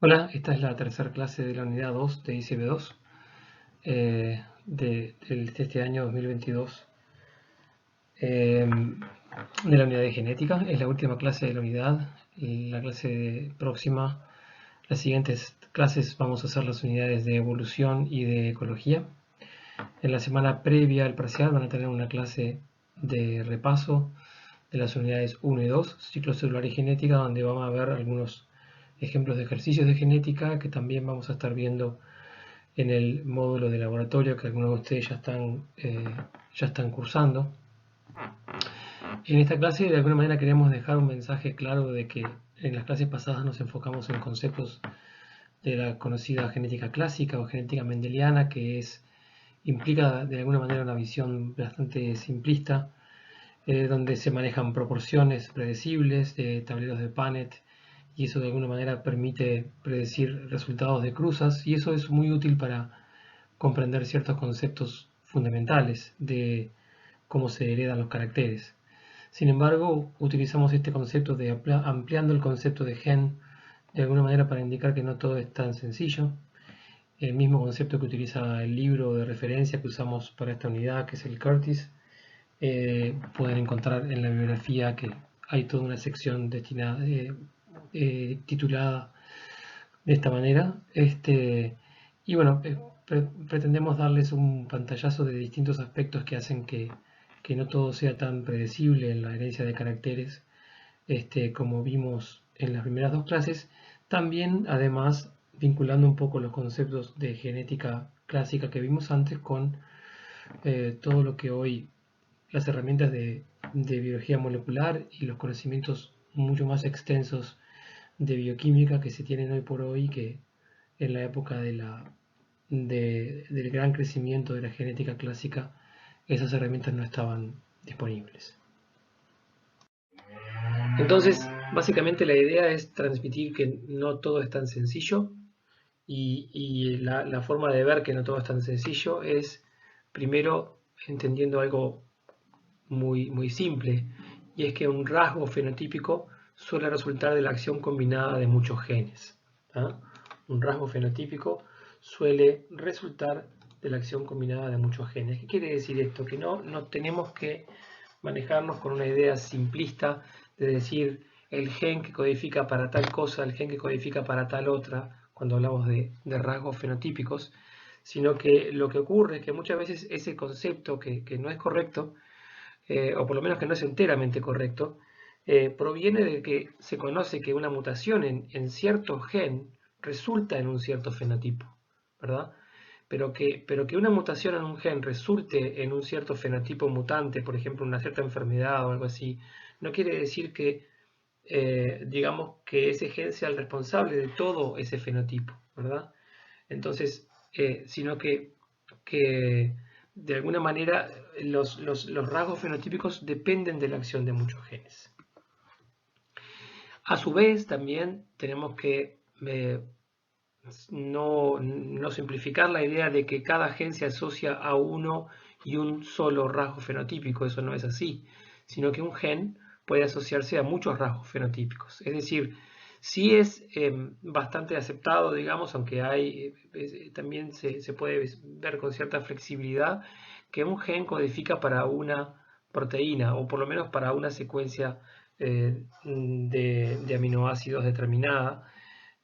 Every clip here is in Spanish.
Hola, esta es la tercera clase de la unidad 2 de ICB2 de este año 2022 eh, de la unidad de genética. Es la última clase de la unidad. La clase próxima, las siguientes clases vamos a hacer las unidades de evolución y de ecología. En la semana previa al parcial van a tener una clase de repaso de las unidades 1 y 2, ciclo celular y genética, donde vamos a ver algunos ejemplos de ejercicios de genética que también vamos a estar viendo en el módulo de laboratorio que algunos de ustedes ya están cursando. En esta clase de alguna manera queremos dejar un mensaje claro de que en las clases pasadas nos enfocamos en conceptos de la conocida genética clásica o genética mendeliana, que implica de alguna manera una visión bastante simplista, donde se manejan proporciones predecibles de tableros de Punnett, y eso de alguna manera permite predecir resultados de cruzas, y eso es muy útil para comprender ciertos conceptos fundamentales de cómo se heredan los caracteres. Sin embargo, utilizamos este concepto de ampliando el concepto de gen de alguna manera para indicar que no todo es tan sencillo. El mismo concepto que utiliza el libro de referencia que usamos para esta unidad, que es el Curtis, pueden encontrar en la bibliografía que hay toda una sección destinada, titulada de esta manera. Y bueno, pretendemos darles un pantallazo de distintos aspectos que hacen que no todo sea tan predecible en la herencia de caracteres, como vimos en las primeras dos clases. También, además, vinculando un poco los conceptos de genética clásica que vimos antes con todo lo que hoy las herramientas de biología molecular y los conocimientos mucho más extensos de bioquímica que se tienen hoy por hoy, que en la época del gran crecimiento de la genética clásica, esas herramientas no estaban disponibles. Entonces, básicamente la idea es transmitir que no todo es tan sencillo, y la forma de ver que no todo es tan sencillo es primero entendiendo algo muy simple, y es que un rasgo fenotípico suele resultar de la acción combinada de muchos genes. ¿Ah? Un rasgo fenotípico suele resultar de la acción combinada de muchos genes. ¿Qué quiere decir esto? Que no tenemos que manejarnos con una idea simplista de decir el gen que codifica para tal cosa, el gen que codifica para tal otra, cuando hablamos de rasgos fenotípicos, sino que lo que ocurre es que muchas veces ese concepto que no es correcto, o por lo menos que no es enteramente correcto, proviene de que se conoce que una mutación en cierto gen resulta en un cierto fenotipo, ¿verdad? Pero que una mutación en un gen resulte en un cierto fenotipo mutante, por ejemplo, una cierta enfermedad o algo así, no quiere decir que, digamos, que ese gen sea el responsable de todo ese fenotipo, ¿verdad? Entonces, sino que de alguna manera los rasgos fenotípicos dependen de la acción de muchos genes. A su vez, también tenemos que no simplificar la idea de que cada gen se asocia a uno y un solo rasgo fenotípico. Eso no es así, sino que un gen puede asociarse a muchos rasgos fenotípicos. Es decir, sí es bastante aceptado, digamos, aunque también se puede ver con cierta flexibilidad, que un gen codifica para una proteína, o por lo menos para una secuencia de aminoácidos determinada.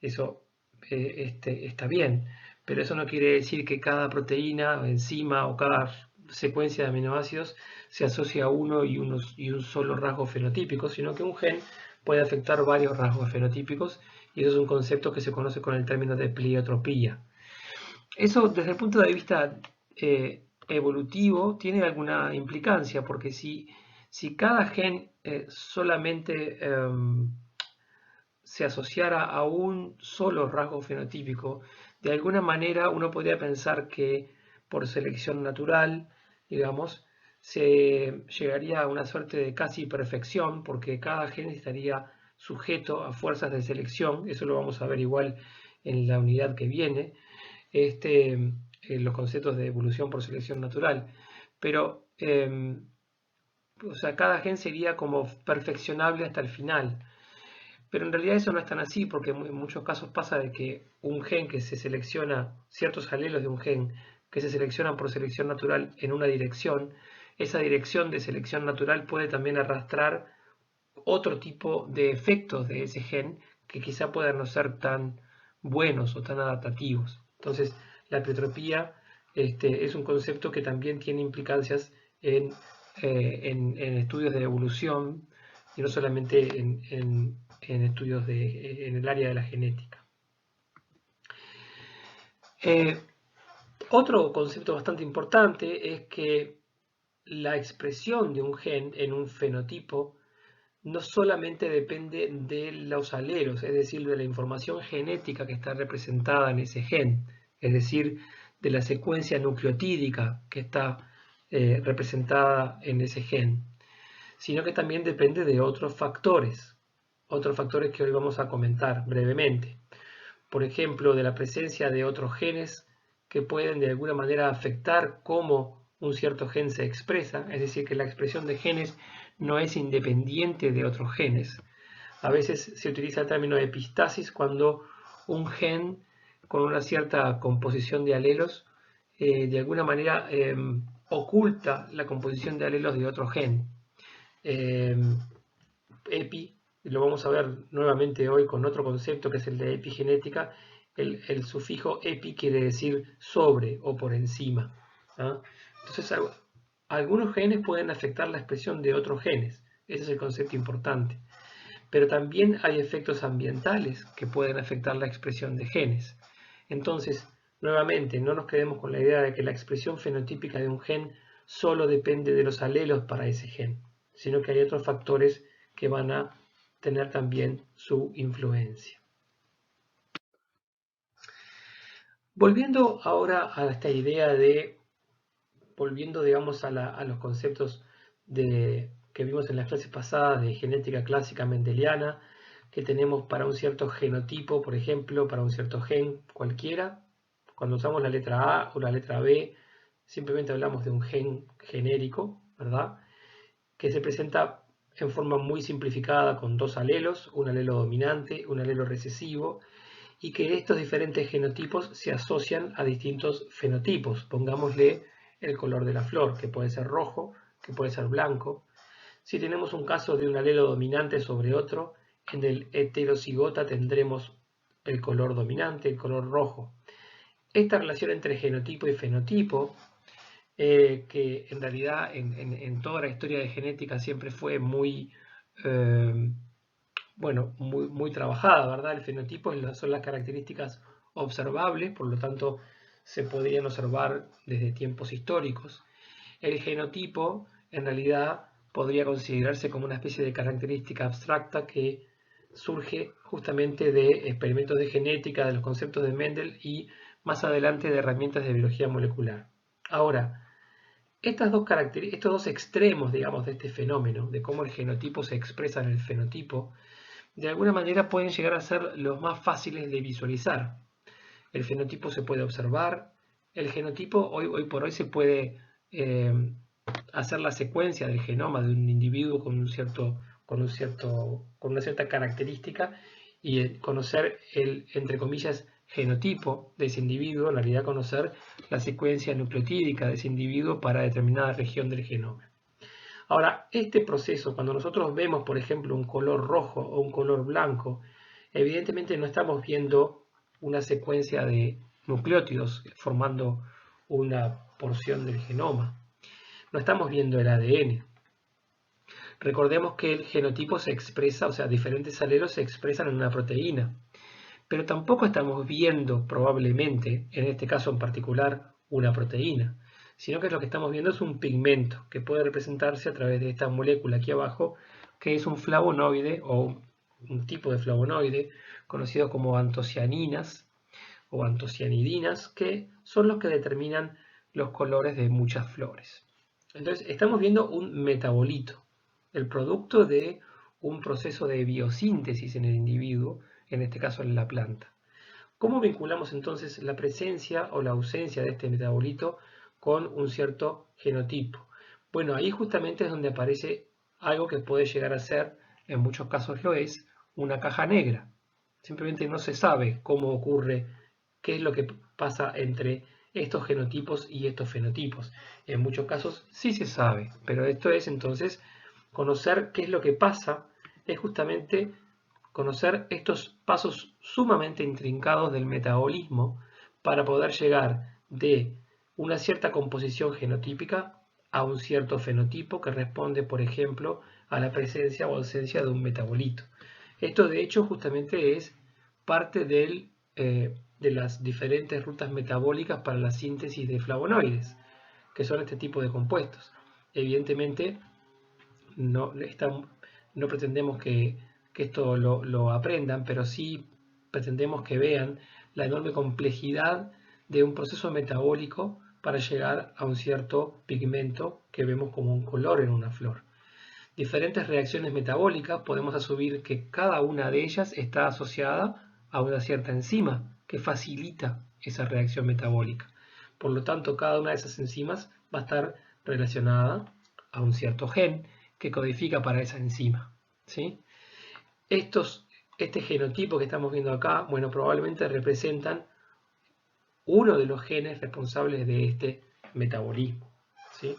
Eso está bien, pero eso no quiere decir que cada proteína, enzima o cada secuencia de aminoácidos se asocia a uno y un solo rasgo fenotípico, sino que un gen puede afectar varios rasgos fenotípicos, y eso es un concepto que se conoce con el término de pleiotropía. Eso, desde el punto de vista evolutivo, tiene alguna implicancia, porque si cada gen solamente se asociara a un solo rasgo fenotípico, de alguna manera uno podría pensar que por selección natural, digamos, se llegaría a una suerte de casi perfección, porque cada gen estaría sujeto a fuerzas de selección. Eso lo vamos a ver igual en la unidad que viene, los conceptos de evolución por selección natural. Pero, o sea, cada gen sería como perfeccionable hasta el final. Pero en realidad eso no es tan así, porque en muchos casos pasa de que un gen que se selecciona, ciertos alelos de un gen que se seleccionan por selección natural en una dirección, esa dirección de selección natural puede también arrastrar otro tipo de efectos de ese gen que quizá puedan no ser tan buenos o tan adaptativos. Entonces, la epitropía es un concepto que también tiene implicancias en estudios de evolución y no solamente en estudios en el área de la genética. Otro concepto bastante importante es que la expresión de un gen en un fenotipo no solamente depende de los alelos, es decir, de la información genética que está representada en ese gen, es decir, de la secuencia nucleotídica que está representada en ese gen, sino que también depende de otros factores que hoy vamos a comentar brevemente. Por ejemplo, de la presencia de otros genes que pueden de alguna manera afectar cómo un cierto gen se expresa, es decir, que la expresión de genes no es independiente de otros genes. A veces se utiliza el término epistasis cuando un gen con una cierta composición de alelos de alguna manera oculta la composición de alelos de otro gen. Epi, lo vamos a ver nuevamente hoy con otro concepto que es el de epigenética. El sufijo epi quiere decir sobre o por encima. ¿Ah? Entonces, algunos genes pueden afectar la expresión de otros genes. Ese es el concepto importante. Pero también hay efectos ambientales que pueden afectar la expresión de genes. Entonces, nuevamente, no nos quedemos con la idea de que la expresión fenotípica de un gen solo depende de los alelos para ese gen, sino que hay otros factores que van a tener también su influencia. Volviendo ahora a esta idea volviendo digamos a los conceptos que vimos en las clases pasadas de genética clásica mendeliana, que tenemos para un cierto genotipo, por ejemplo, para un cierto gen cualquiera. Cuando usamos la letra A o la letra B, simplemente hablamos de un gen genérico, ¿verdad? Que se presenta en forma muy simplificada con dos alelos, un alelo dominante, un alelo recesivo, y que estos diferentes genotipos se asocian a distintos fenotipos. Pongámosle el color de la flor, que puede ser rojo, que puede ser blanco. Si tenemos un caso de un alelo dominante sobre otro, en el heterocigota tendremos el color dominante, el color rojo. Esta relación entre genotipo y fenotipo, que en realidad en toda la historia de genética siempre fue muy, muy trabajada, ¿verdad? El fenotipo son las características observables, por lo tanto se podrían observar desde tiempos históricos. El genotipo en realidad podría considerarse como una especie de característica abstracta que surge justamente de experimentos de genética, de los conceptos de Mendel y más adelante de herramientas de biología molecular. Ahora, estos dos extremos, digamos, de este fenómeno, de cómo el genotipo se expresa en el fenotipo, de alguna manera pueden llegar a ser los más fáciles de visualizar. El fenotipo se puede observar, el genotipo hoy por hoy se puede hacer la secuencia del genoma de un individuo con una cierta característica y conocer el, entre comillas, genotipo de ese individuo, en realidad conocer la secuencia nucleotídica de ese individuo para determinada región del genoma. Ahora, este proceso, cuando nosotros vemos, por ejemplo, un color rojo o un color blanco, evidentemente no estamos viendo una secuencia de nucleótidos formando una porción del genoma. No estamos viendo el ADN. Recordemos que el genotipo se expresa, o sea, diferentes alelos se expresan en una proteína. Pero tampoco estamos viendo probablemente, en este caso en particular, una proteína, sino que lo que estamos viendo es un pigmento que puede representarse a través de esta molécula aquí abajo, que es un flavonoide o un tipo de flavonoide conocido como antocianinas o antocianidinas, que son los que determinan los colores de muchas flores. Entonces estamos viendo un metabolito, el producto de un proceso de biosíntesis en el individuo, en este caso en la planta. ¿Cómo vinculamos entonces la presencia o la ausencia de este metabolito con un cierto genotipo? Bueno, ahí justamente es donde aparece algo que puede llegar a ser, en muchos casos lo es, una caja negra. Simplemente no se sabe cómo ocurre, qué es lo que pasa entre estos genotipos y estos fenotipos. En muchos casos sí se sabe, pero esto es entonces conocer qué es lo que pasa, es justamente conocer estos pasos sumamente intrincados del metabolismo para poder llegar de una cierta composición genotípica a un cierto fenotipo que responde, por ejemplo, a la presencia o ausencia de un metabolito. Esto, de hecho, justamente es parte de las diferentes rutas metabólicas para la síntesis de flavonoides, que son este tipo de compuestos. Evidentemente, no pretendemos que esto lo aprendan, pero sí pretendemos que vean la enorme complejidad de un proceso metabólico para llegar a un cierto pigmento que vemos como un color en una flor. Diferentes reacciones metabólicas, podemos asumir que cada una de ellas está asociada a una cierta enzima que facilita esa reacción metabólica. Por lo tanto, cada una de esas enzimas va a estar relacionada a un cierto gen que codifica para esa enzima, ¿sí? Este genotipo que estamos viendo acá, bueno, probablemente representan uno de los genes responsables de este metabolismo, ¿sí?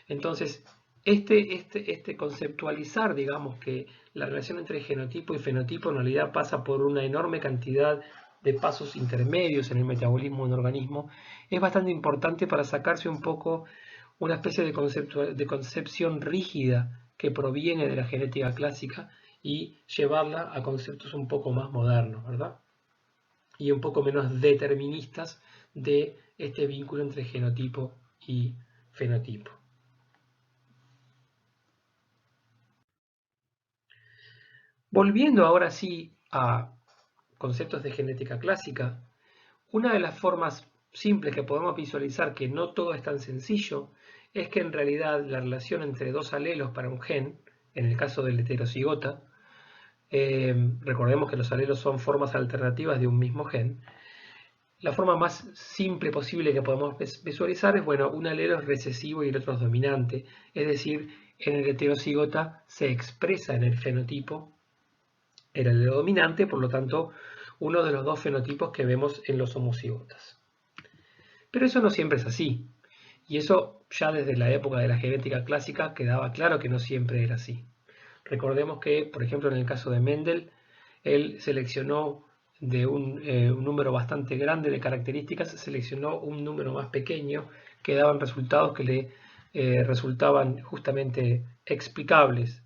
Entonces, este conceptualizar, digamos, que la relación entre genotipo y fenotipo en realidad pasa por una enorme cantidad de pasos intermedios en el metabolismo de un organismo, es bastante importante para sacarse un poco una especie de concepción rígida que proviene de la genética clásica y llevarla a conceptos un poco más modernos, ¿verdad? Y un poco menos deterministas de este vínculo entre genotipo y fenotipo. Volviendo ahora sí a conceptos de genética clásica, una de las formas simples que podemos visualizar que no todo es tan sencillo es que en realidad la relación entre dos alelos para un gen, en el caso del heterocigota, recordemos que los alelos son formas alternativas de un mismo gen, la forma más simple posible que podemos visualizar es, bueno, un alelo es recesivo y el otro es dominante, es decir, en el heterocigota se expresa en el fenotipo el alelo dominante, por lo tanto, uno de los dos fenotipos que vemos en los homocigotas. Pero eso no siempre es así, y eso ya desde la época de la genética clásica quedaba claro que no siempre era así. Recordemos que, por ejemplo, en el caso de Mendel, él seleccionó de un número bastante grande de características, seleccionó un número más pequeño que daban resultados que le resultaban justamente explicables,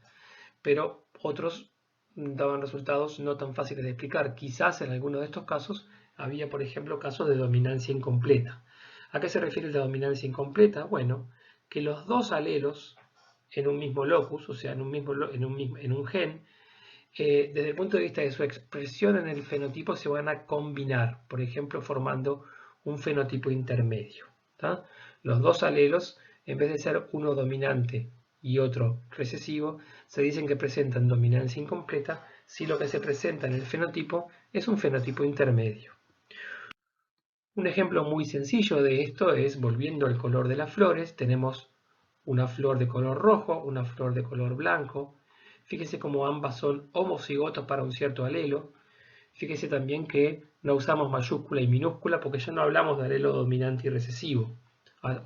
pero otros daban resultados no tan fáciles de explicar. Quizás en alguno de estos casos había, por ejemplo, casos de dominancia incompleta. ¿A qué se refiere la dominancia incompleta? Bueno, que los dos alelos en un mismo locus, o sea, en un gen, desde el punto de vista de su expresión en el fenotipo se van a combinar, por ejemplo, formando un fenotipo intermedio. ¿tá? Los dos alelos, en vez de ser uno dominante y otro recesivo, se dicen que presentan dominancia incompleta si lo que se presenta en el fenotipo es un fenotipo intermedio. Un ejemplo muy sencillo de esto es, volviendo al color de las flores, tenemos una flor de color rojo, una flor de color blanco. Fíjese cómo ambas son homocigotas para un cierto alelo. Fíjese también que no usamos mayúscula y minúscula porque ya no hablamos de alelo dominante y recesivo.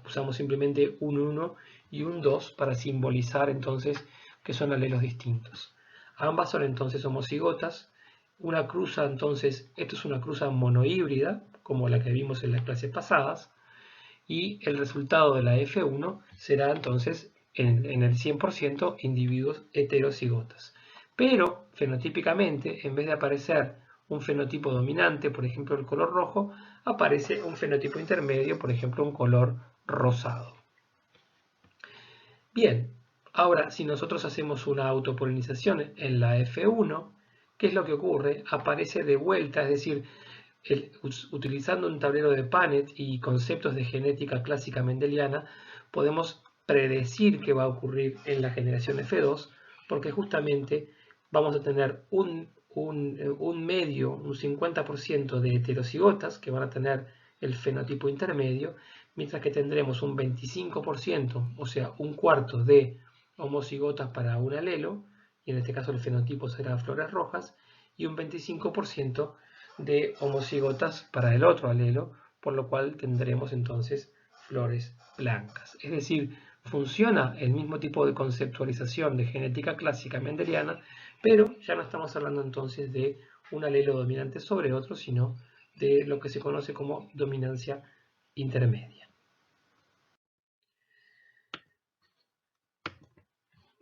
Usamos simplemente un 1 y un 2 para simbolizar entonces que son alelos distintos. Ambas son entonces homocigotas. Una cruza entonces, esto es una cruza monohíbrida, como la que vimos en las clases pasadas, y el resultado de la F1 será entonces en el 100% individuos heterocigotas. Pero fenotípicamente, en vez de aparecer un fenotipo dominante, por ejemplo el color rojo, aparece un fenotipo intermedio, por ejemplo un color rosado. Bien, ahora si nosotros hacemos una autopolinización en la F1, ¿qué es lo que ocurre? Aparece de vuelta, es decir, utilizando un tablero de Punnett y conceptos de genética clásica mendeliana, podemos predecir qué va a ocurrir en la generación F2, porque justamente vamos a tener un medio, un 50% de heterocigotas que van a tener el fenotipo intermedio, mientras que tendremos un 25%, o sea, un cuarto de homocigotas para un alelo, y en este caso el fenotipo será flores rojas, y un 25% de homocigotas para el otro alelo, por lo cual tendremos entonces flores blancas. Es decir, funciona el mismo tipo de conceptualización de genética clásica mendeliana, pero ya no estamos hablando entonces de un alelo dominante sobre otro, sino de lo que se conoce como dominancia intermedia.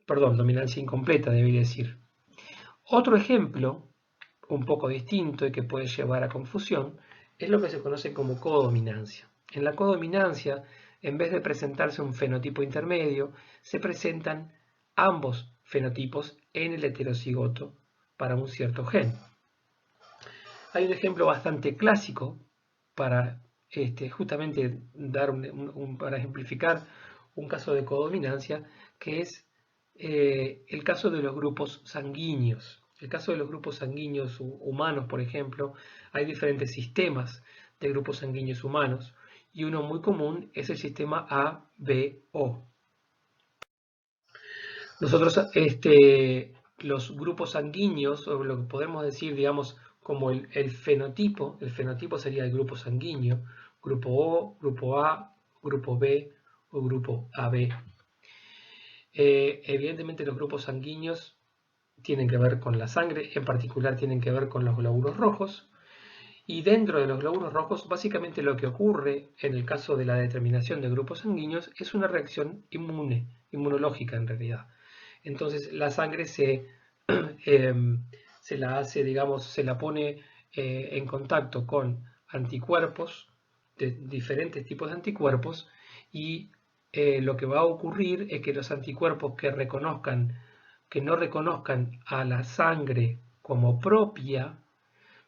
Perdón, dominancia incompleta, debería decir. Otro ejemplo, un poco distinto y que puede llevar a confusión, es lo que se conoce como codominancia. En la codominancia, en vez de presentarse un fenotipo intermedio, se presentan ambos fenotipos en el heterocigoto para un cierto gen. Hay un ejemplo bastante clásico para justamente dar para ejemplificar un caso de codominancia, que es el caso de los grupos sanguíneos. El caso de los grupos sanguíneos humanos, por ejemplo, hay diferentes sistemas de grupos sanguíneos humanos y uno muy común es el sistema ABO. Nosotros, los grupos sanguíneos, o lo que podemos decir, digamos, como el fenotipo sería el grupo sanguíneo, grupo O, grupo A, grupo B o grupo AB. Evidentemente los grupos sanguíneos tienen que ver con la sangre, en particular tienen que ver con los glóbulos rojos, y dentro de los glóbulos rojos básicamente lo que ocurre en el caso de la determinación de grupos sanguíneos es una reacción inmunológica en realidad. Entonces la sangre se la hace, digamos, se la pone en contacto con anticuerpos, de diferentes tipos de anticuerpos, y lo que va a ocurrir es que los anticuerpos que no reconozcan a la sangre como propia,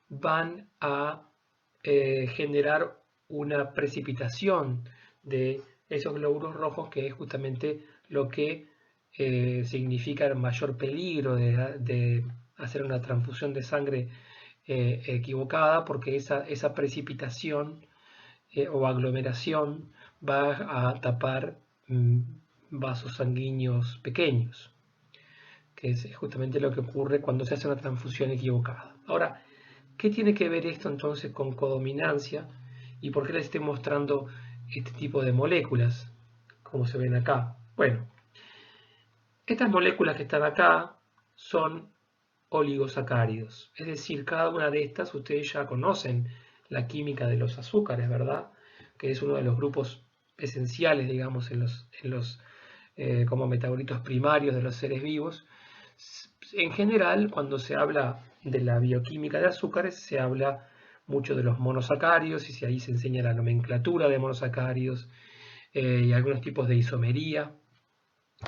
van a generar una precipitación de esos glóbulos rojos, que es justamente lo que significa el mayor peligro de hacer una transfusión de sangre equivocada, porque esa precipitación o aglomeración va a tapar vasos sanguíneos pequeños, que es justamente lo que ocurre cuando se hace una transfusión equivocada. Ahora, ¿qué tiene que ver esto entonces con codominancia y por qué les estoy mostrando este tipo de moléculas, como se ven acá? Bueno, estas moléculas que están acá son oligosacáridos, es decir, cada una de estas, ustedes ya conocen la química de los azúcares, ¿verdad? Que es uno de los grupos esenciales, digamos, como metabolitos primarios de los seres vivos. En general, cuando se habla de la bioquímica de azúcares, se habla mucho de los monosacáridos, y ahí se enseña la nomenclatura de monosacáridos y algunos tipos de isomería.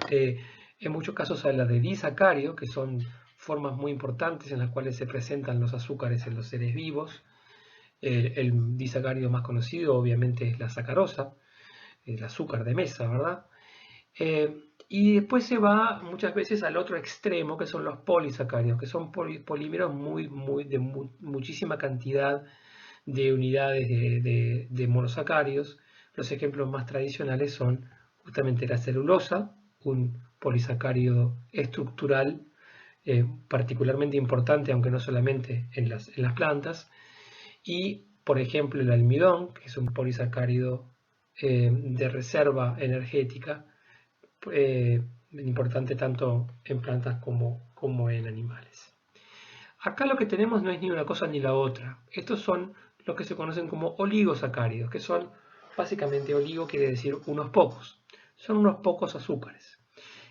En muchos casos se habla de disacáridos, que son formas muy importantes en las cuales se presentan los azúcares en los seres vivos. El disacárido más conocido obviamente es la sacarosa, el azúcar de mesa, ¿verdad? Y después se va muchas veces al otro extremo, que son los polisacáridos, que son polímeros de muchísima cantidad de unidades de monosacáridos. Los ejemplos más tradicionales son justamente la celulosa, un polisacárido estructural particularmente importante, aunque no solamente en las plantas, y por ejemplo el almidón, que es un polisacárido de reserva energética, importante tanto en plantas como en animales. Acá lo que tenemos no es ni una cosa ni la otra. Estos son lo que se conocen como oligosacáridos, que son básicamente, oligo quiere decir unos pocos. Son unos pocos azúcares.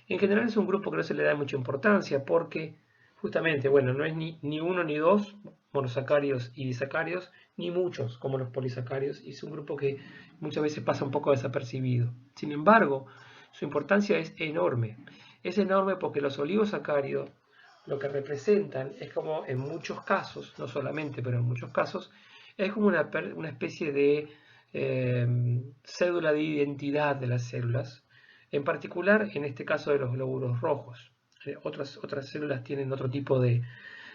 En general es un grupo que no se le da mucha importancia porque justamente, bueno, no es ni uno ni dos monosacáridos y disacáridos, ni muchos como los polisacáridos, y es un grupo que muchas veces pasa un poco desapercibido. Sin embargo, su importancia es enorme. Es enorme porque los oligosacáridos lo que representan es como en muchos casos, no solamente, pero en muchos casos, es como una especie de cédula de identidad de las células, en particular en este caso de los glóbulos rojos. Otras células tienen otro tipo de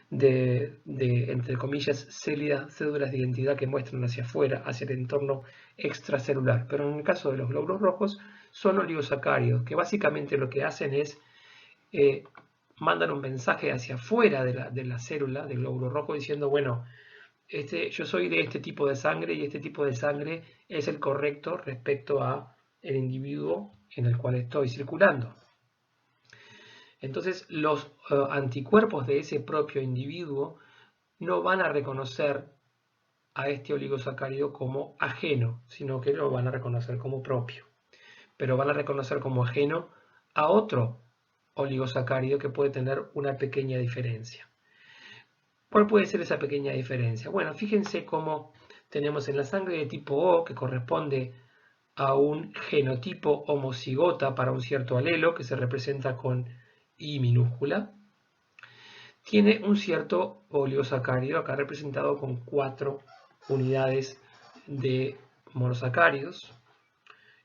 entre comillas, cédulas de identidad que muestran hacia afuera, hacia el entorno extracelular. Pero en el caso de los glóbulos rojos son oligosacáridos, que básicamente lo que hacen es mandan un mensaje hacia afuera de la célula, del glóbulo rojo, diciendo, bueno, yo soy de este tipo de sangre y este tipo de sangre es el correcto respecto a el individuo en el cual estoy circulando. Entonces los anticuerpos de ese propio individuo no van a reconocer a este oligosacárido como ajeno, sino que lo van a reconocer como propio. Pero van a reconocer como ajeno a otro oligosacárido que puede tener una pequeña diferencia. ¿Cuál puede ser esa pequeña diferencia? Bueno, fíjense cómo tenemos en la sangre de tipo O, que corresponde a un genotipo homocigota para un cierto alelo, que se representa con I minúscula, tiene un cierto oligosacárido, acá representado con 4 unidades de monosacáridos,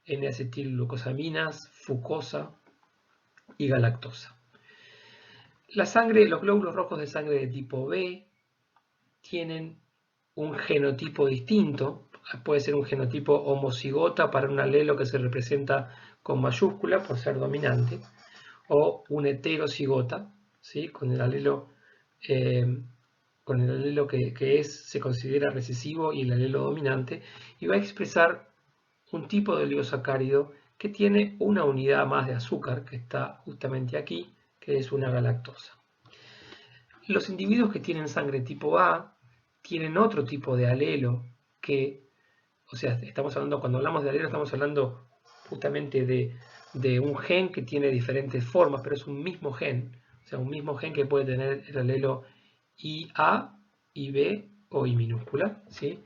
N-acetilglucosaminas, fucosa y galactosa. Los glóbulos rojos de sangre de tipo B tienen un genotipo distinto, puede ser un genotipo homocigota para un alelo que se representa con mayúscula por ser dominante, o un heterocigota, ¿sí? Con el alelo, que se considera recesivo y el alelo dominante, y va a expresar un tipo de oligosacárido que tiene una unidad más de azúcar, que está justamente aquí, que es una galactosa. Los individuos que tienen sangre tipo A tienen otro tipo de alelo que, o sea, cuando hablamos de alelo estamos hablando justamente de un gen que tiene diferentes formas, pero es un mismo gen, o sea, un mismo gen que puede tener el alelo IA, IB o I minúscula, ¿sí?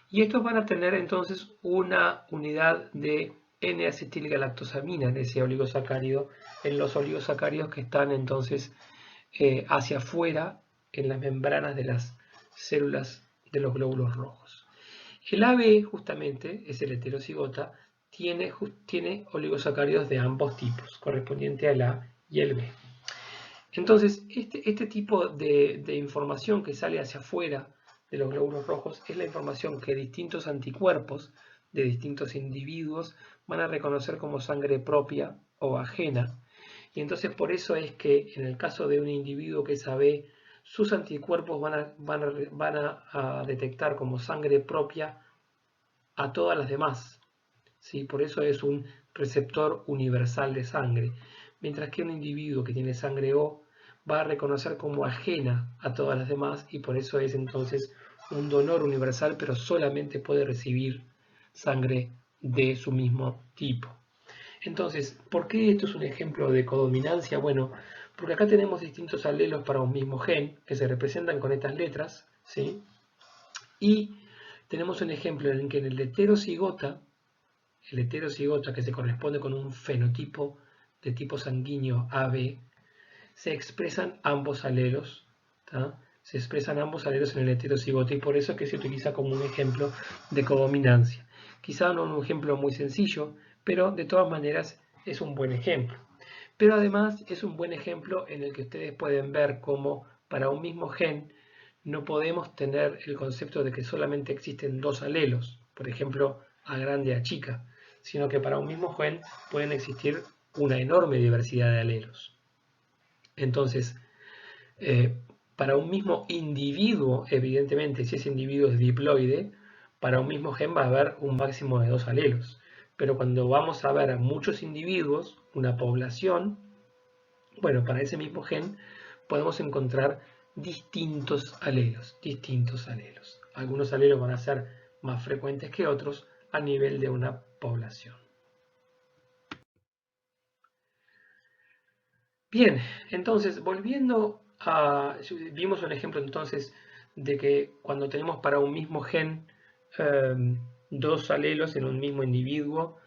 Y estos van a tener entonces una unidad de N-acetilgalactosamina en ese oligosacárido, en los oligosacáridos que están entonces hacia afuera en las membranas de las células de los glóbulos rojos. El AB, justamente, es el heterocigota, tiene oligosacáridos de ambos tipos, correspondiente al A y el B. Entonces, este tipo de información que sale hacia afuera de los glóbulos rojos es la información que distintos anticuerpos de distintos individuos van a reconocer como sangre propia o ajena. Y entonces por eso es que en el caso de un individuo que es AB, sus anticuerpos van a detectar como sangre propia a todas las demás. ¿Sí? Por eso es un receptor universal de sangre. Mientras que un individuo que tiene sangre O va a reconocer como ajena a todas las demás y por eso es entonces un donor universal, pero solamente puede recibir sangre de su mismo tipo. Entonces, ¿por qué esto es un ejemplo de codominancia? Bueno, porque acá tenemos distintos alelos para un mismo gen que se representan con estas letras, ¿sí? Y tenemos un ejemplo en el que en el heterocigota que se corresponde con un fenotipo de tipo sanguíneo AB, se expresan ambos alelos, ¿tá? Se expresan ambos alelos en el heterocigota y por eso es que se utiliza como un ejemplo de codominancia. Quizá no un ejemplo muy sencillo, pero de todas maneras es un buen ejemplo. Pero además es un buen ejemplo en el que ustedes pueden ver cómo para un mismo gen no podemos tener el concepto de que solamente existen dos alelos, por ejemplo, A grande, A chica, sino que para un mismo gen pueden existir una enorme diversidad de alelos. Entonces, para un mismo individuo, evidentemente, si ese individuo es diploide, para un mismo gen va a haber un máximo de 2 alelos. Pero cuando vamos a ver a muchos individuos, una población, bueno, para ese mismo gen podemos encontrar distintos alelos, Algunos alelos van a ser más frecuentes que otros a nivel de una población. Bien, entonces, vimos un ejemplo entonces de que cuando tenemos para un mismo gen dos alelos en un mismo individuo,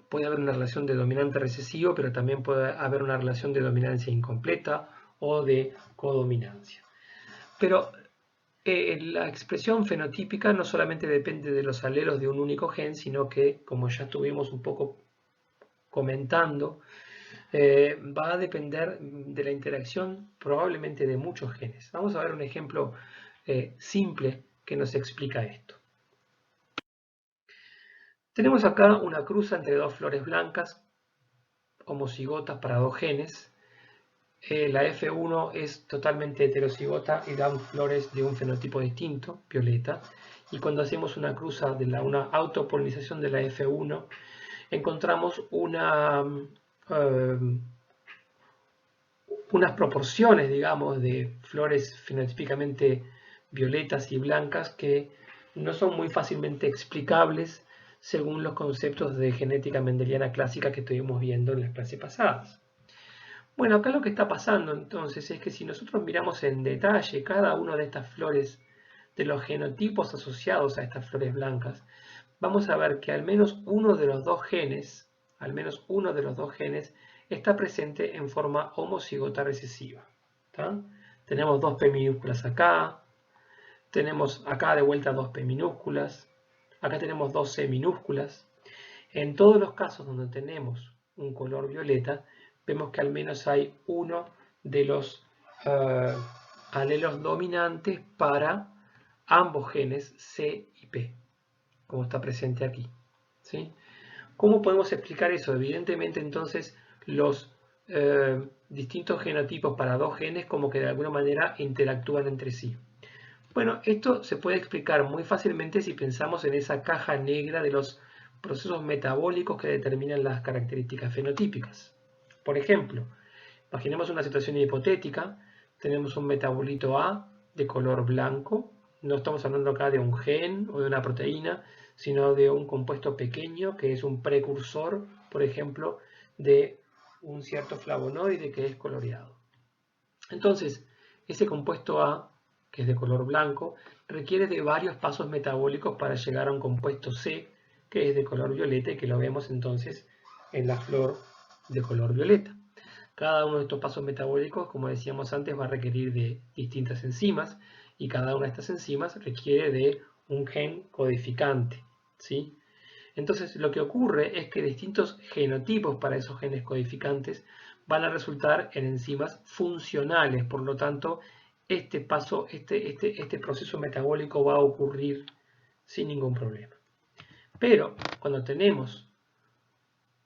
puede haber una relación de dominante recesivo, pero también puede haber una relación de dominancia incompleta o de codominancia. Pero la expresión fenotípica no solamente depende de los alelos de un único gen, sino que, como ya estuvimos un poco comentando, va a depender de la interacción probablemente de muchos genes. Vamos a ver un ejemplo simple que nos explica esto. Tenemos acá una cruza entre dos flores blancas, homocigotas para dos genes. la F1 es totalmente heterocigota y dan flores de un fenotipo distinto, violeta. Y cuando hacemos una cruza una autopolinización de la F1, encontramos unas proporciones, digamos, de flores fenotípicamente violetas y blancas que no son muy fácilmente explicables según los conceptos de genética mendeliana clásica que estuvimos viendo en las clases pasadas. Bueno, acá lo que está pasando entonces es que si nosotros miramos en detalle cada una de estas flores, de los genotipos asociados a estas flores blancas, vamos a ver que al menos uno de los dos genes, está presente en forma homocigota recesiva. ¿Tá? Tenemos dos P minúsculas acá, tenemos acá de vuelta dos P minúsculas, acá tenemos dos C minúsculas. En todos los casos donde tenemos un color violeta, vemos que al menos hay uno de los alelos dominantes para ambos genes C y P, como está presente aquí. ¿Sí? ¿Cómo podemos explicar eso? Evidentemente, entonces, los distintos genotipos para dos genes como que de alguna manera interactúan entre sí. Bueno, esto se puede explicar muy fácilmente si pensamos en esa caja negra de los procesos metabólicos que determinan las características fenotípicas. Por ejemplo, imaginemos una situación hipotética, tenemos un metabolito A de color blanco, no estamos hablando acá de un gen o de una proteína, sino de un compuesto pequeño que es un precursor, por ejemplo, de un cierto flavonoide que es coloreado. Entonces, ese compuesto A, que es de color blanco, requiere de varios pasos metabólicos para llegar a un compuesto C, que es de color violeta y que lo vemos entonces en la flor de color violeta. Cada uno de estos pasos metabólicos, como decíamos antes, va a requerir de distintas enzimas y cada una de estas enzimas requiere de un gen codificante, ¿sí? Entonces lo que ocurre es que distintos genotipos para esos genes codificantes van a resultar en enzimas funcionales, por lo tanto este proceso metabólico va a ocurrir sin ningún problema. Pero cuando tenemos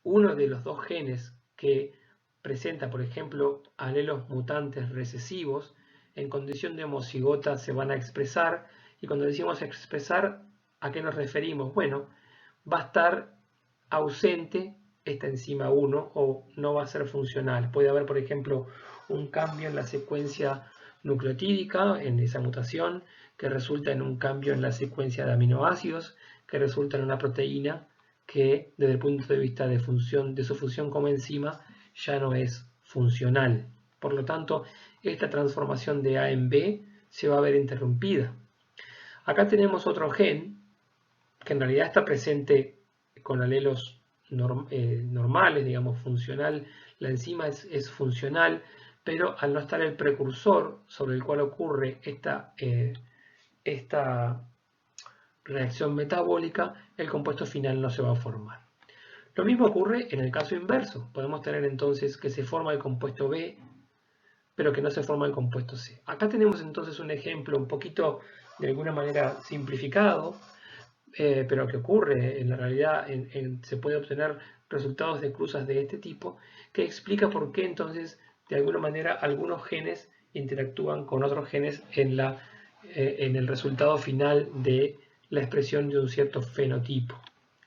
uno de los dos genes que presenta, por ejemplo, alelos mutantes recesivos, en condición de homocigota se van a expresar, y cuando decimos expresar, ¿a qué nos referimos? Bueno, va a estar ausente esta enzima 1 o no va a ser funcional. Puede haber, por ejemplo, un cambio en la secuencia nucleotídica, en esa mutación, que resulta en un cambio en la secuencia de aminoácidos, que resulta en una proteína que desde el punto de vista de su función como enzima ya no es funcional. Por lo tanto, esta transformación de A en B se va a ver interrumpida. Acá tenemos otro gen que en realidad está presente con alelos normales, digamos, funcional. La enzima es funcional, pero al no estar el precursor sobre el cual ocurre esta reacción metabólica, el compuesto final no se va a formar. Lo mismo ocurre en el caso inverso. Podemos tener entonces que se forma el compuesto B, pero que no se forma el compuesto C. Acá tenemos entonces un ejemplo un poquito, de alguna manera, simplificado, pero que ocurre en la realidad, se puede obtener resultados de cruzas de este tipo, que explica por qué entonces, de alguna manera, algunos genes interactúan con otros genes en el resultado final de la expresión de un cierto fenotipo,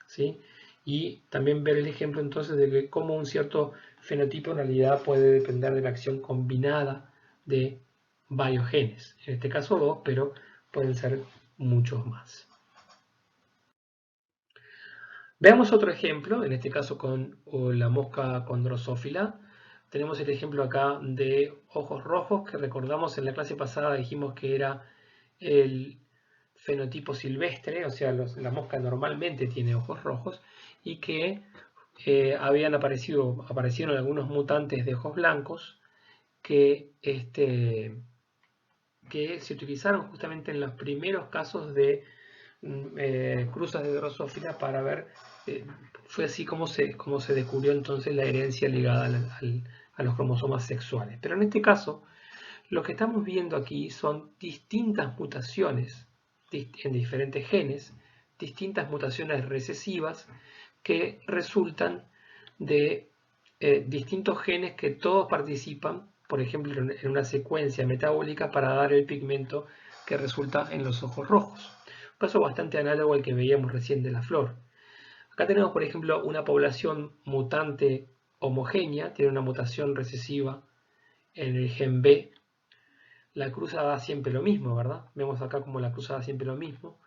¿sí? Y también ver el ejemplo entonces de que cómo un cierto fenotipo en realidad puede depender de la acción combinada de varios genes, en este caso dos, pero pueden ser muchos más. Veamos otro ejemplo, en este caso con la mosca condrosófila. Tenemos el ejemplo acá de ojos rojos, que recordamos en la clase pasada dijimos que era el fenotipo silvestre, o sea, la mosca normalmente tiene ojos rojos, y que aparecieron algunos mutantes de ojos blancos que se utilizaron justamente en los primeros casos de cruzas de drosófila para ver, fue así como se descubrió entonces la herencia ligada a los cromosomas sexuales. Pero en este caso, lo que estamos viendo aquí son distintas mutaciones en diferentes genes, distintas mutaciones recesivas que resultan de distintos genes que todos participan por ejemplo, en una secuencia metabólica para dar el pigmento que resulta en los ojos rojos. Un caso bastante análogo al que veíamos recién de la flor. Acá tenemos, por ejemplo, una población mutante homogénea, tiene una mutación recesiva en el gen B. La cruza da siempre lo mismo, ¿verdad? Vemos acá como la cruza da siempre lo mismo.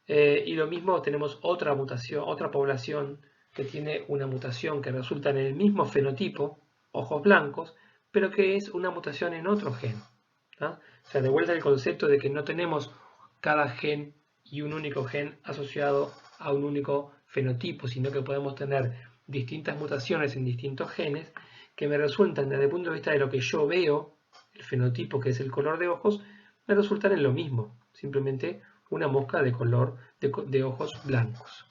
Y lo mismo tenemos otra mutación, otra población que tiene una mutación que resulta en el mismo fenotipo, ojos blancos, pero que es una mutación en otro gen. ¿no? O sea, de vuelta el concepto de que no tenemos cada gen y un único gen asociado a un único fenotipo, sino que podemos tener distintas mutaciones en distintos genes que me resultan desde el punto de vista de lo que yo veo, el fenotipo que es el color de ojos, me resultan en lo mismo, simplemente una mosca de color de ojos blancos.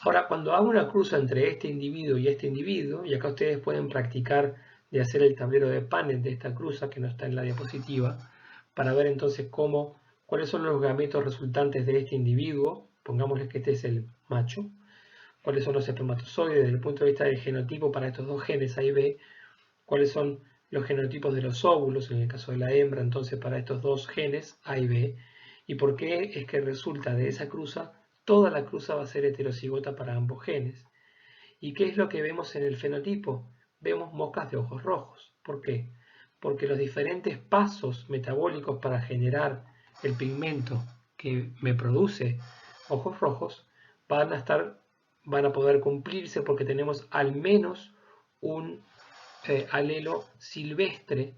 Ahora, cuando hago una cruza entre este individuo, y acá ustedes pueden practicar de hacer el tablero de Punnett de esta cruza, que no está en la diapositiva, para ver entonces cuáles son los gametos resultantes de este individuo, pongámosle que este es el macho, cuáles son los espermatozoides desde el punto de vista del genotipo para estos dos genes A y B, cuáles son los genotipos de los óvulos, en el caso de la hembra, entonces para estos dos genes A y B, y por qué es que resulta de esa cruza, toda la cruza va a ser heterocigota para ambos genes. ¿Y qué es lo que vemos en el fenotipo? Vemos moscas de ojos rojos. ¿Por qué? Porque los diferentes pasos metabólicos para generar el pigmento que me produce ojos rojos van a poder cumplirse porque tenemos al menos un alelo silvestre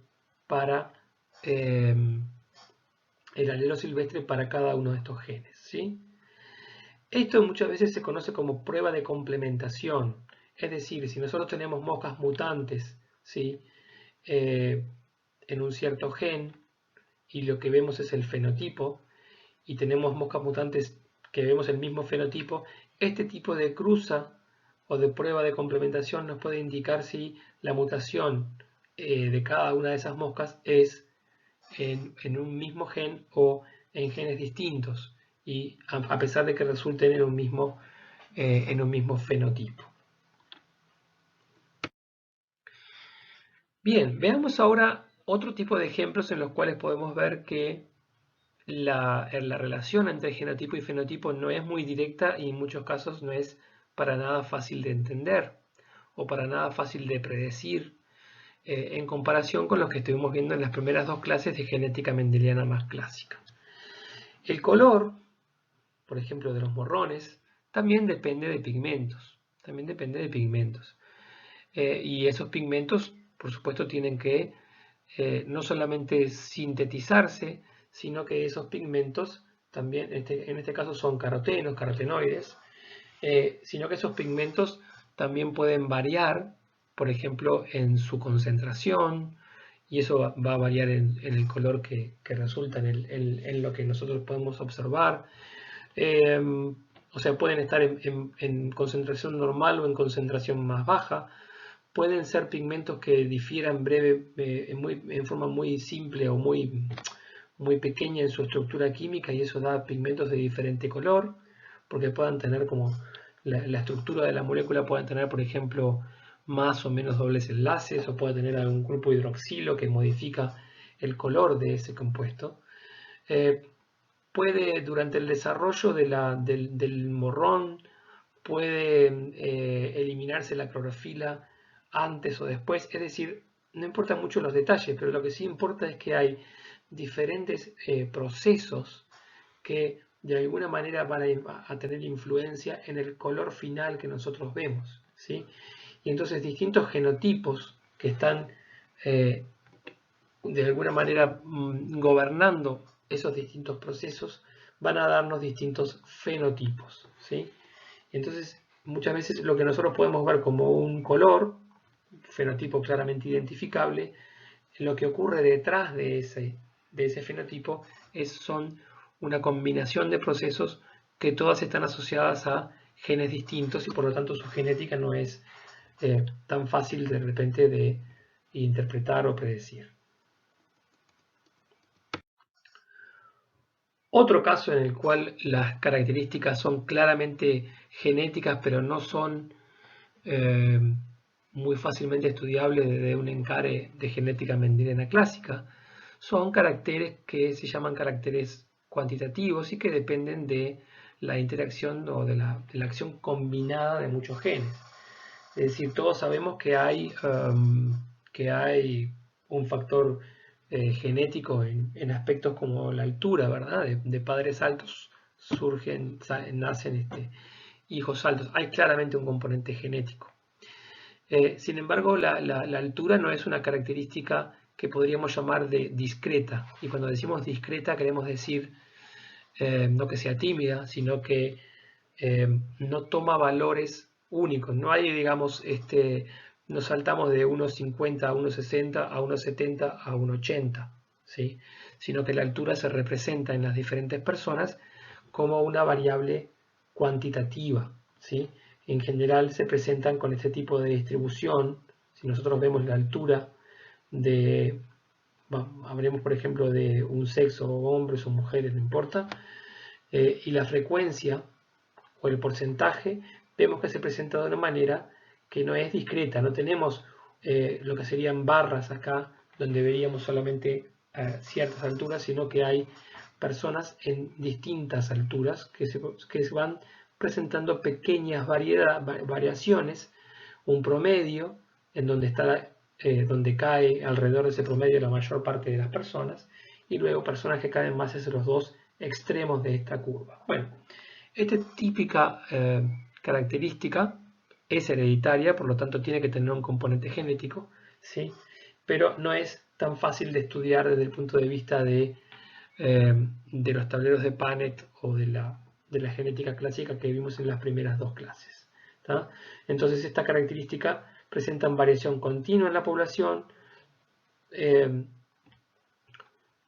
para el alelo silvestre para cada uno de estos genes, ¿sí? Esto muchas veces se conoce como prueba de complementación, es decir, si nosotros tenemos moscas mutantes, ¿sí? En un cierto gen y lo que vemos es el fenotipo y tenemos moscas mutantes que vemos el mismo fenotipo, este tipo de cruza o de prueba de complementación nos puede indicar si la mutación de cada una de esas moscas es en un mismo gen o en genes distintos, y a pesar de que resulten en un mismo fenotipo. Bien, veamos ahora otro tipo de ejemplos en los cuales podemos ver que la relación entre genotipo y fenotipo no es muy directa y en muchos casos no es para nada fácil de entender o para nada fácil de predecir en comparación con lo que estuvimos viendo en las primeras dos clases de genética mendeliana más clásica. El color, por ejemplo, de los morrones, también depende de pigmentos. Y esos pigmentos, por supuesto, tienen que no solamente sintetizarse, sino que esos pigmentos también, en este caso son carotenoides, sino que esos pigmentos también pueden variar, por ejemplo, en su concentración, y eso va a variar en el color que resulta en lo que nosotros podemos observar. O sea, pueden estar en concentración normal o en concentración más baja. Pueden ser pigmentos que difieran en forma muy simple o muy pequeña en su estructura química, y eso da pigmentos de diferente color, porque puedan tener como la estructura de la molécula, pueden tener, por ejemplo, más o menos dobles enlaces, o puede tener algún grupo hidroxilo que modifica el color de ese compuesto. Puede, durante el desarrollo del morrón, puede eliminarse la clorofila antes o después, es decir, no importan mucho los detalles, pero lo que sí importa es que hay diferentes procesos que de alguna manera van a tener influencia en el color final que nosotros vemos, ¿sí? Y entonces distintos genotipos que están de alguna manera gobernando esos distintos procesos van a darnos distintos fenotipos, ¿sí? Entonces, muchas veces lo que nosotros podemos ver como un color, fenotipo claramente identificable, lo que ocurre detrás de ese fenotipo son una combinación de procesos que todas están asociadas a genes distintos y por lo tanto su genética no es tan fácil de repente de interpretar o predecir. Otro caso en el cual las características son claramente genéticas pero no son muy fácilmente estudiables desde un encare de genética mendeliana clásica, son caracteres que se llaman caracteres cuantitativos y que dependen de la interacción o de la acción combinada de muchos genes. Es decir, todos sabemos que hay un factor genético en aspectos como la altura, ¿verdad? De padres altos nacen hijos altos. Hay claramente un componente genético. Sin embargo, la altura no es una característica que podríamos llamar de discreta. Y cuando decimos discreta queremos decir no que sea tímida, sino que no toma valores únicos. No hay, digamos, nos saltamos de 1,50 a 1,60 a 1,70 a 1,80, ¿sí? Sino que la altura se representa en las diferentes personas como una variable cuantitativa, ¿sí? En general se presentan con este tipo de distribución. Si nosotros vemos la altura de, hablemos por ejemplo de un sexo, hombres o mujeres, no importa, y la frecuencia o el porcentaje, vemos que se presenta de una manera que no es discreta. No tenemos lo que serían barras acá, donde veríamos solamente ciertas alturas, sino que hay personas en distintas alturas que se van presentando pequeñas variaciones, un promedio en donde donde cae alrededor de ese promedio la mayor parte de las personas, y luego personas que caen más hacia los dos extremos de esta curva. Bueno, esta típica característica es hereditaria, por lo tanto tiene que tener un componente genético, ¿sí? Pero no es tan fácil de estudiar desde el punto de vista de los tableros de Punnett o de la genética clásica que vimos en las primeras dos clases, ¿tá? Entonces esta característica presenta variación continua en la población,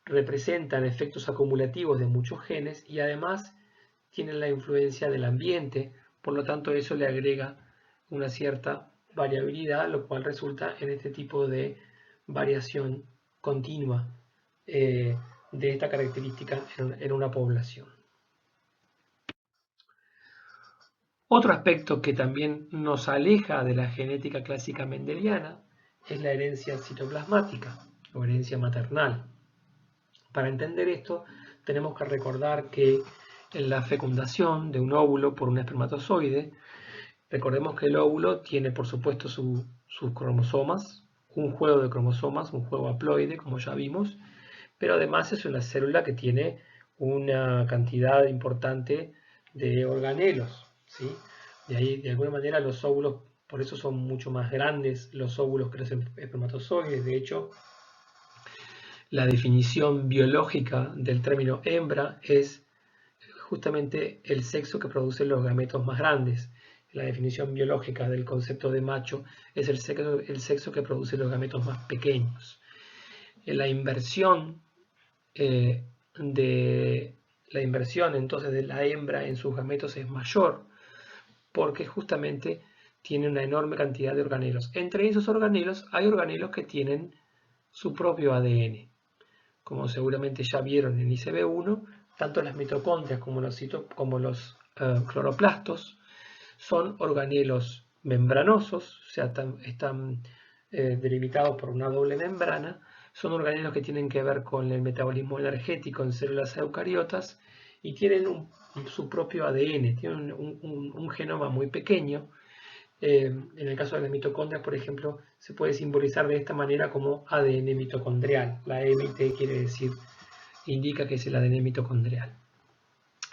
representan efectos acumulativos de muchos genes y además tienen la influencia del ambiente, por lo tanto eso le agrega una cierta variabilidad, lo cual resulta en este tipo de variación continua de esta característica en una población. Otro aspecto que también nos aleja de la genética clásica mendeliana es la herencia citoplasmática o herencia maternal. Para entender esto, tenemos que recordar que en la fecundación de un óvulo por un espermatozoide, recordemos que el óvulo tiene, por supuesto, sus cromosomas, un juego de cromosomas, un juego haploide, como ya vimos, pero además es una célula que tiene una cantidad importante de organelos, ¿sí? De ahí, de alguna manera, los óvulos, por eso son mucho más grandes los óvulos que los espermatozoides. De hecho, la definición biológica del término hembra es justamente el sexo que produce los gametos más grandes. La definición biológica del concepto de macho es el sexo que produce los gametos más pequeños. La inversión entonces de la hembra en sus gametos es mayor porque justamente tiene una enorme cantidad de organelos. Entre esos organelos hay organelos que tienen su propio ADN. Como seguramente ya vieron en ICB1, tanto las mitocondrias como los cloroplastos son organelos membranosos, o sea, están delimitados por una doble membrana. Son organelos que tienen que ver con el metabolismo energético en células eucariotas y tienen su propio ADN, tienen un genoma muy pequeño. En el caso de las mitocondrias, por ejemplo, se puede simbolizar de esta manera como ADN mitocondrial. La MT quiere decir, indica que es el ADN mitocondrial.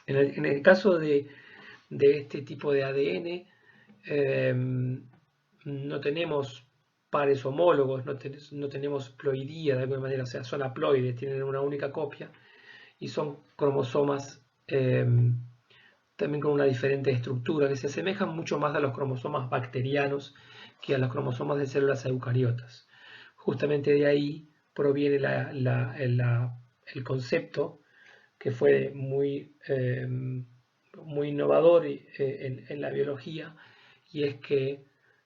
En el caso de este tipo de ADN, no tenemos pares homólogos, no tenemos ploidía de alguna manera, o sea, son haploides, tienen una única copia y son cromosomas también con una diferente estructura que se asemejan mucho más a los cromosomas bacterianos que a los cromosomas de células eucariotas. Justamente de ahí proviene el concepto que fue muy innovador en la biología, y es que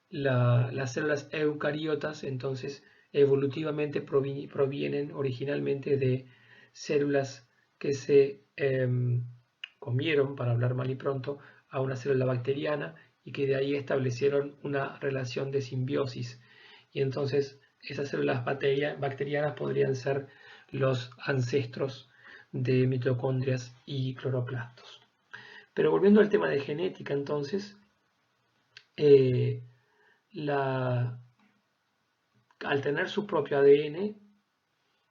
las células eucariotas entonces evolutivamente provienen originalmente de células que se comieron, para hablar mal y pronto, a una célula bacteriana y que de ahí establecieron una relación de simbiosis. Y entonces esas células bacterianas podrían ser los ancestros de mitocondrias y cloroplastos. Pero volviendo al tema de genética, entonces, al tener su propio ADN,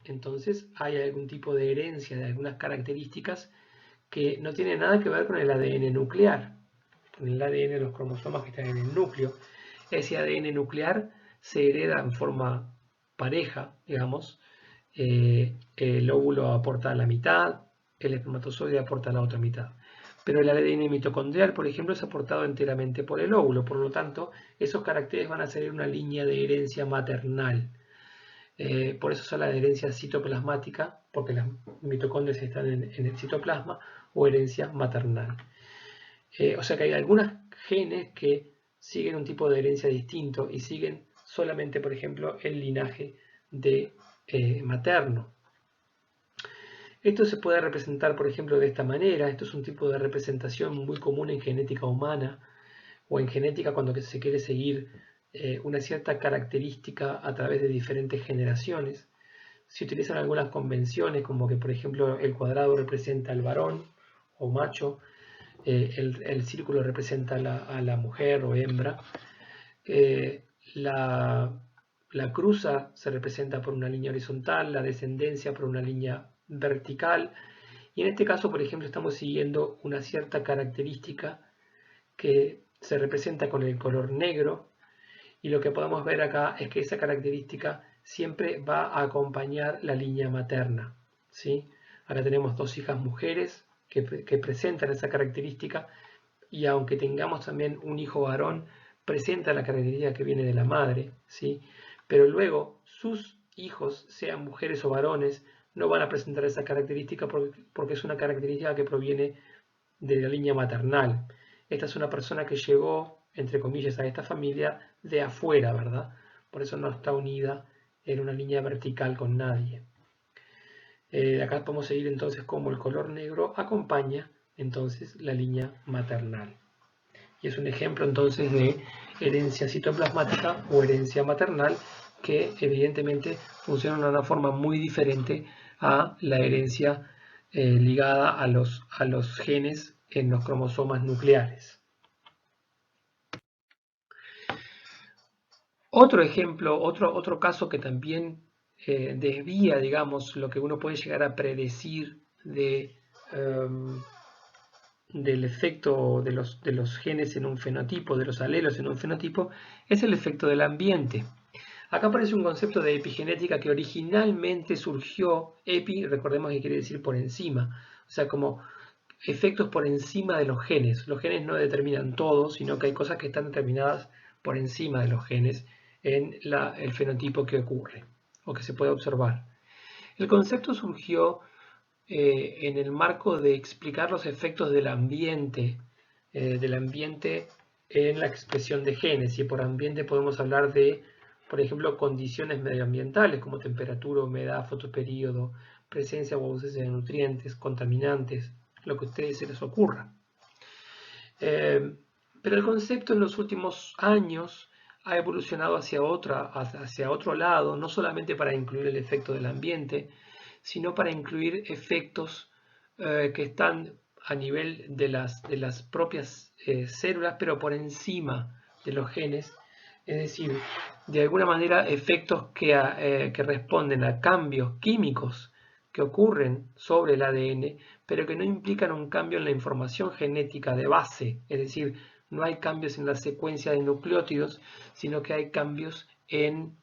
entonces hay algún tipo de herencia de algunas características que no tienen nada que ver con el ADN nuclear, con el ADN de los cromosomas que están en el núcleo. Ese ADN nuclear se hereda en forma pareja, digamos. El óvulo aporta la mitad, el espermatozoide aporta la otra mitad. Pero el ADN mitocondrial, por ejemplo, es aportado enteramente por el óvulo. Por lo tanto, esos caracteres van a seguir una línea de herencia maternal. Por eso se habla de herencia citoplasmática, porque las mitocondrias están en el citoplasma, o herencia maternal. O sea que hay algunos genes que siguen un tipo de herencia distinto y siguen solamente, por ejemplo, el linaje materno. Esto se puede representar, por ejemplo, de esta manera. Esto es un tipo de representación muy común en genética humana o en genética cuando se quiere seguir una cierta característica a través de diferentes generaciones. Se utilizan algunas convenciones como que, por ejemplo, el cuadrado representa al varón o macho, el círculo representa a la mujer o hembra, la cruza se representa por una línea horizontal, la descendencia por una línea vertical, y en este caso, por ejemplo, estamos siguiendo una cierta característica que se representa con el color negro, y lo que podemos ver acá es que esa característica siempre va a acompañar la línea materna, ¿sí? Acá tenemos dos hijas mujeres que presentan esa característica, y aunque tengamos también un hijo varón, presenta la característica que viene de la madre, ¿sí? Pero luego sus hijos, sean mujeres o varones, no van a presentar esa característica porque es una característica que proviene de la línea maternal. Esta es una persona que llegó, entre comillas, a esta familia de afuera, ¿verdad? Por eso no está unida en una línea vertical con nadie. Acá podemos seguir entonces cómo el color negro acompaña entonces la línea maternal. Y es un ejemplo entonces de herencia citoplasmática o herencia maternal que evidentemente funciona de una forma muy diferente a la herencia ligada a los genes en los cromosomas nucleares. Otro ejemplo, otro caso que también desvía, digamos, lo que uno puede llegar a predecir del efecto de los genes en un fenotipo, de los alelos en un fenotipo, es el efecto del ambiente. Acá aparece un concepto de epigenética que originalmente surgió, epi, recordemos que quiere decir por encima, o sea, como efectos por encima de los genes. Los genes no determinan todo, sino que hay cosas que están determinadas por encima de los genes en el fenotipo que ocurre o que se puede observar. El concepto surgió en el marco de explicar los efectos del ambiente en la expresión de genes. Y por ambiente podemos hablar de, por ejemplo, condiciones medioambientales como temperatura, humedad, fotoperíodo, presencia o ausencia de nutrientes, contaminantes, lo que a ustedes se les ocurra. Pero el concepto en los últimos años ha evolucionado hacia otro lado, no solamente para incluir el efecto del ambiente, sino para incluir efectos que están a nivel de las propias células, pero por encima de los genes, es decir, de alguna manera efectos que responden a cambios químicos que ocurren sobre el ADN, pero que no implican un cambio en la información genética de base, es decir, no hay cambios en la secuencia de nucleótidos, sino que hay cambios en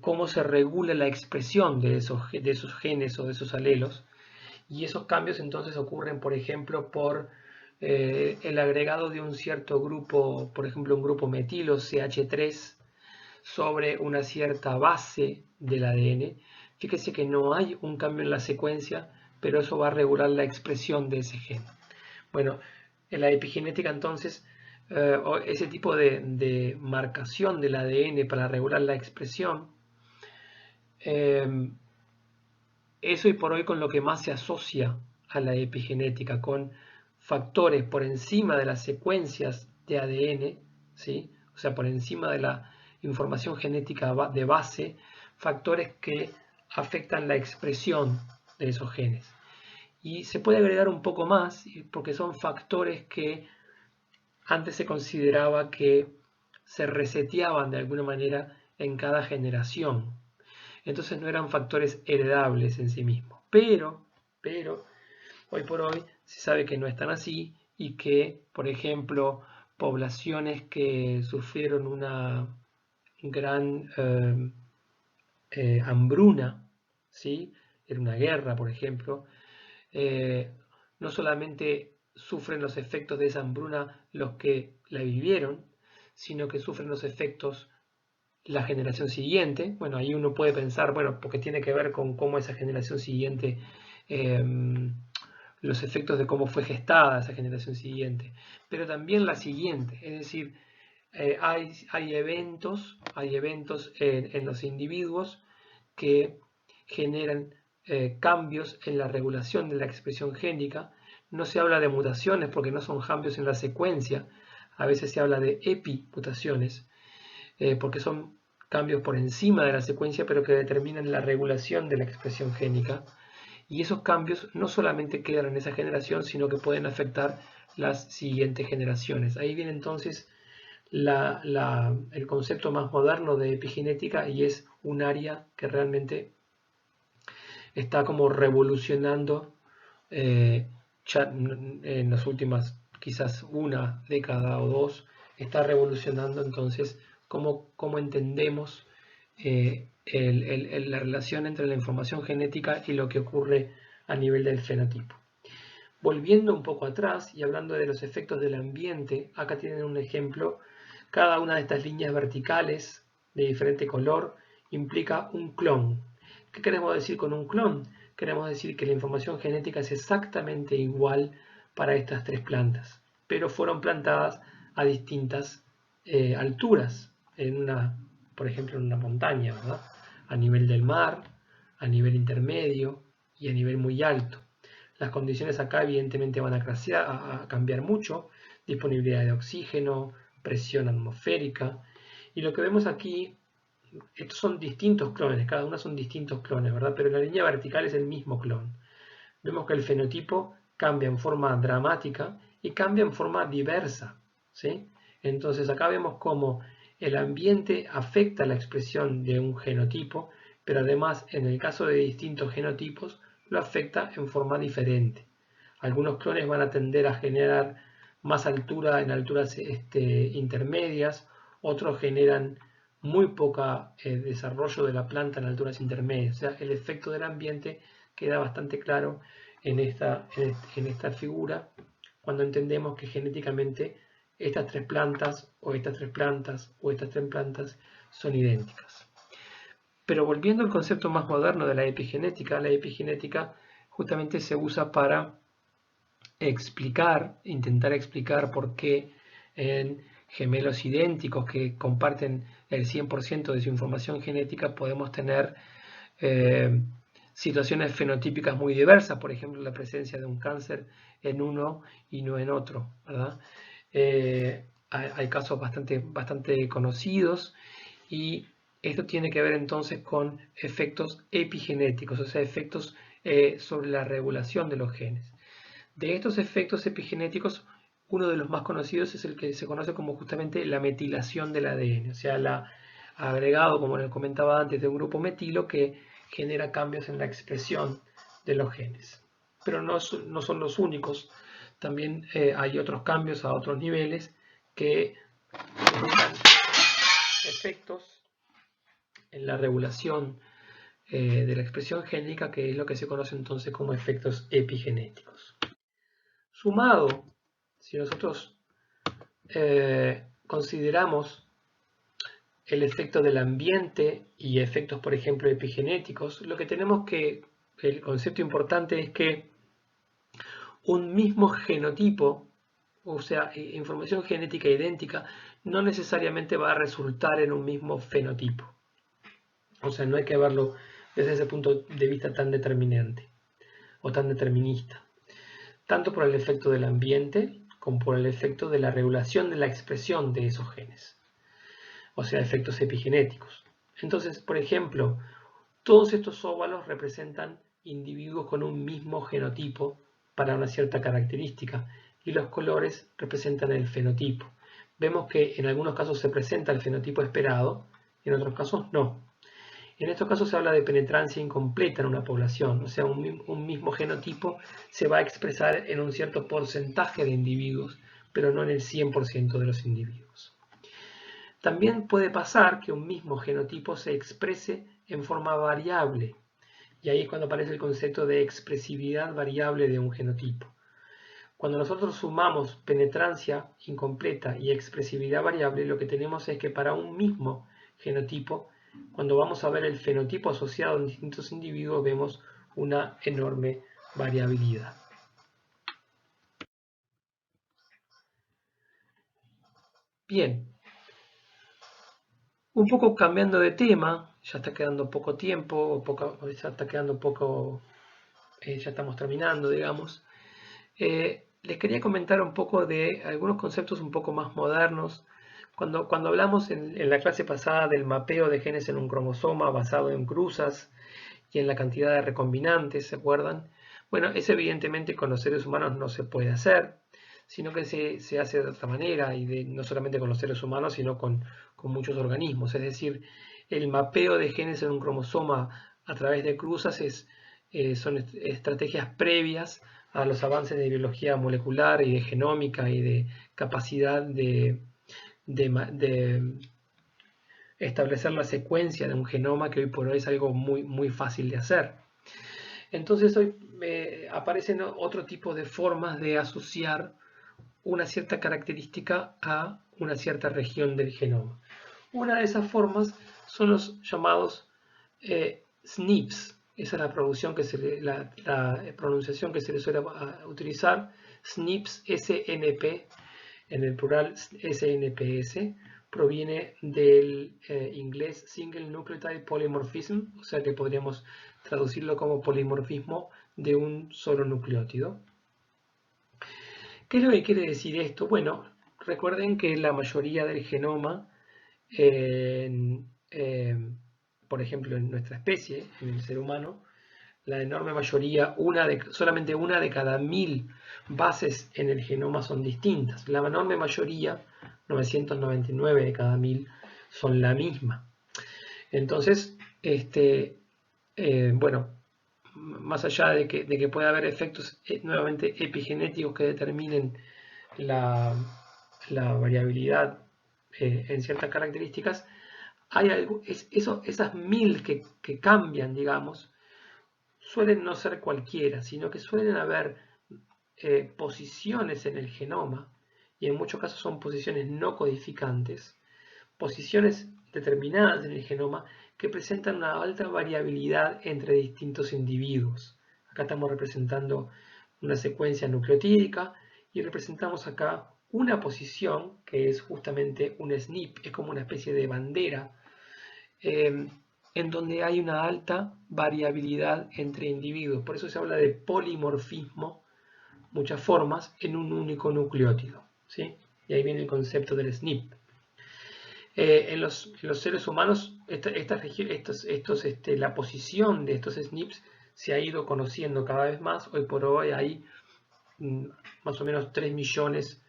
cómo se regula la expresión de esos genes o de esos alelos. Y esos cambios entonces ocurren, por ejemplo, por el agregado de un cierto grupo, por ejemplo, un grupo metilo, CH3, sobre una cierta base del ADN. Fíjese que no hay un cambio en la secuencia, pero eso va a regular la expresión de ese gen. Bueno, en la epigenética entonces, ese tipo de marcación del ADN para regular la expresión, es hoy por hoy con lo que más se asocia a la epigenética, con factores por encima de las secuencias de ADN, ¿sí? O sea, por encima de la información genética de base, factores que afectan la expresión de esos genes. Y se puede agregar un poco más, porque son factores que antes se consideraba que se reseteaban de alguna manera en cada generación. Entonces no eran factores heredables en sí mismos. Pero, hoy por hoy se sabe que no es tan así y que, por ejemplo, poblaciones que sufrieron una gran hambruna, ¿sí? En una guerra, por ejemplo, no solamente sufren los efectos de esa hambruna los que la vivieron, sino que sufren los efectos la generación siguiente. Bueno, ahí uno puede pensar, bueno, porque tiene que ver con cómo esa generación siguiente, los efectos de cómo fue gestada esa generación siguiente, pero también la siguiente, es decir, hay eventos en los individuos que generan cambios en la regulación de la expresión génica. No se habla de mutaciones porque no son cambios en la secuencia, a veces se habla de epimutaciones, porque son cambios por encima de la secuencia pero que determinan la regulación de la expresión génica. Y esos cambios no solamente quedan en esa generación, sino que pueden afectar las siguientes generaciones. Ahí viene entonces el concepto más moderno de epigenética, y es un área que realmente está como revolucionando ya en las últimas quizás una década o dos, está revolucionando entonces cómo entendemos la relación entre la información genética y lo que ocurre a nivel del fenotipo. Volviendo un poco atrás y hablando de los efectos del ambiente, acá tienen un ejemplo. Cada una de estas líneas verticales de diferente color implica un clon. ¿Qué queremos decir con un clon? Queremos decir que la información genética es exactamente igual para estas tres plantas, pero fueron plantadas a distintas alturas, por ejemplo en una montaña, ¿verdad? A nivel del mar, a nivel intermedio y a nivel muy alto. Las condiciones acá evidentemente van a cambiar mucho, disponibilidad de oxígeno, presión atmosférica, y lo que vemos aquí, estos son distintos clones, cada uno son distintos clones, ¿verdad? Pero la línea vertical es el mismo clon. Vemos que el fenotipo cambia en forma dramática y cambia en forma diversa, ¿sí? Entonces acá vemos cómo el ambiente afecta la expresión de un genotipo, pero además en el caso de distintos genotipos lo afecta en forma diferente. Algunos clones van a tender a generar más altura en alturas intermedias, otros generan muy poco desarrollo de la planta en alturas intermedias. O sea, el efecto del ambiente queda bastante claro en esta figura cuando entendemos que genéticamente estas tres plantas o estas tres plantas o estas tres plantas son idénticas. Pero volviendo al concepto más moderno de la epigenética justamente se usa para intentar explicar por qué en gemelos idénticos que comparten el 100% de su información genética podemos tener situaciones fenotípicas muy diversas, por ejemplo la presencia de un cáncer en uno y no en otro, ¿verdad? Hay casos bastante conocidos, y esto tiene que ver entonces con efectos epigenéticos, o sea, efectos sobre la regulación de los genes. De estos efectos epigenéticos, uno de los más conocidos es el que se conoce como justamente la metilación del ADN, o sea, el agregado, como les comentaba antes, de un grupo metilo que genera cambios en la expresión de los genes. Pero no son los únicos, también hay otros cambios a otros niveles que generan efectos en la regulación de la expresión génica, que es lo que se conoce entonces como efectos epigenéticos. Sumado, si nosotros consideramos el efecto del ambiente y efectos, por ejemplo, epigenéticos, lo que tenemos que, el concepto importante es que un mismo genotipo, o sea, información genética idéntica, no necesariamente va a resultar en un mismo fenotipo. O sea, no hay que verlo desde ese punto de vista tan determinante o tan determinista. tanto por el efecto del ambiente como por el efecto de la regulación de la expresión de esos genes, o sea, efectos epigenéticos. Entonces, por ejemplo, todos estos óvalos representan individuos con un mismo genotipo para una cierta característica, y los colores representan el fenotipo. Vemos que en algunos casos se presenta el fenotipo esperado, y en otros casos no. En estos casos se habla de penetrancia incompleta en una población, o sea, un mismo genotipo se va a expresar en un cierto porcentaje de individuos, pero no en el 100% de los individuos. También puede pasar que un mismo genotipo se exprese en forma variable, y ahí es cuando aparece el concepto de expresividad variable de un genotipo. Cuando nosotros sumamos penetrancia incompleta y expresividad variable, lo que tenemos es que para un mismo genotipo, cuando vamos a ver el fenotipo asociado en distintos individuos, vemos una enorme variabilidad. Bien, un poco cambiando de tema, ya está quedando poco tiempo, ya está quedando poco, ya estamos terminando, digamos. Les quería comentar un poco de algunos conceptos un poco más modernos. Cuando hablamos en la clase pasada del mapeo de genes en un cromosoma basado en cruzas y en la cantidad de recombinantes, ¿se acuerdan? Bueno, eso evidentemente con los seres humanos no se puede hacer, sino que se hace de otra manera, y no solamente con los seres humanos, sino con muchos organismos. Es decir, el mapeo de genes en un cromosoma a través de cruzas son estrategias previas a los avances de biología molecular y de genómica y de capacidad de establecer la secuencia de un genoma, que hoy por hoy es algo muy, muy fácil de hacer. Entonces hoy aparecen otro tipo de formas de asociar una cierta característica a una cierta región del genoma. Una de esas formas son los llamados SNPs. Esa es la pronunciación que se le suele utilizar. SNPs, SNP, en el plural SNPS, proviene del inglés Single Nucleotide Polymorphism, o sea que podríamos traducirlo como polimorfismo de un solo nucleótido. ¿Qué es lo que quiere decir esto? Bueno, recuerden que la mayoría del genoma, por ejemplo, en nuestra especie, en el ser humano, la enorme mayoría, solamente una de cada 1000 bases en el genoma son distintas. La enorme mayoría, 999 de cada 1000, son la misma. Entonces, bueno, más allá de que pueda haber efectos nuevamente epigenéticos que determinen la variabilidad en ciertas características, hay esas 1000 que cambian, digamos, suelen no ser cualquiera, sino que suelen haber posiciones en el genoma, y en muchos casos son posiciones no codificantes, posiciones determinadas en el genoma que presentan una alta variabilidad entre distintos individuos. Acá estamos representando una secuencia nucleotídica y representamos acá una posición que es justamente un SNP, es como una especie de bandera, en donde hay una alta variabilidad entre individuos. Por eso se habla de polimorfismo, muchas formas, en un único nucleótido, ¿sí? Y ahí viene el concepto del SNP. En los seres humanos, la posición de estos SNPs se ha ido conociendo cada vez más. Hoy por hoy hay más o menos 3 millones,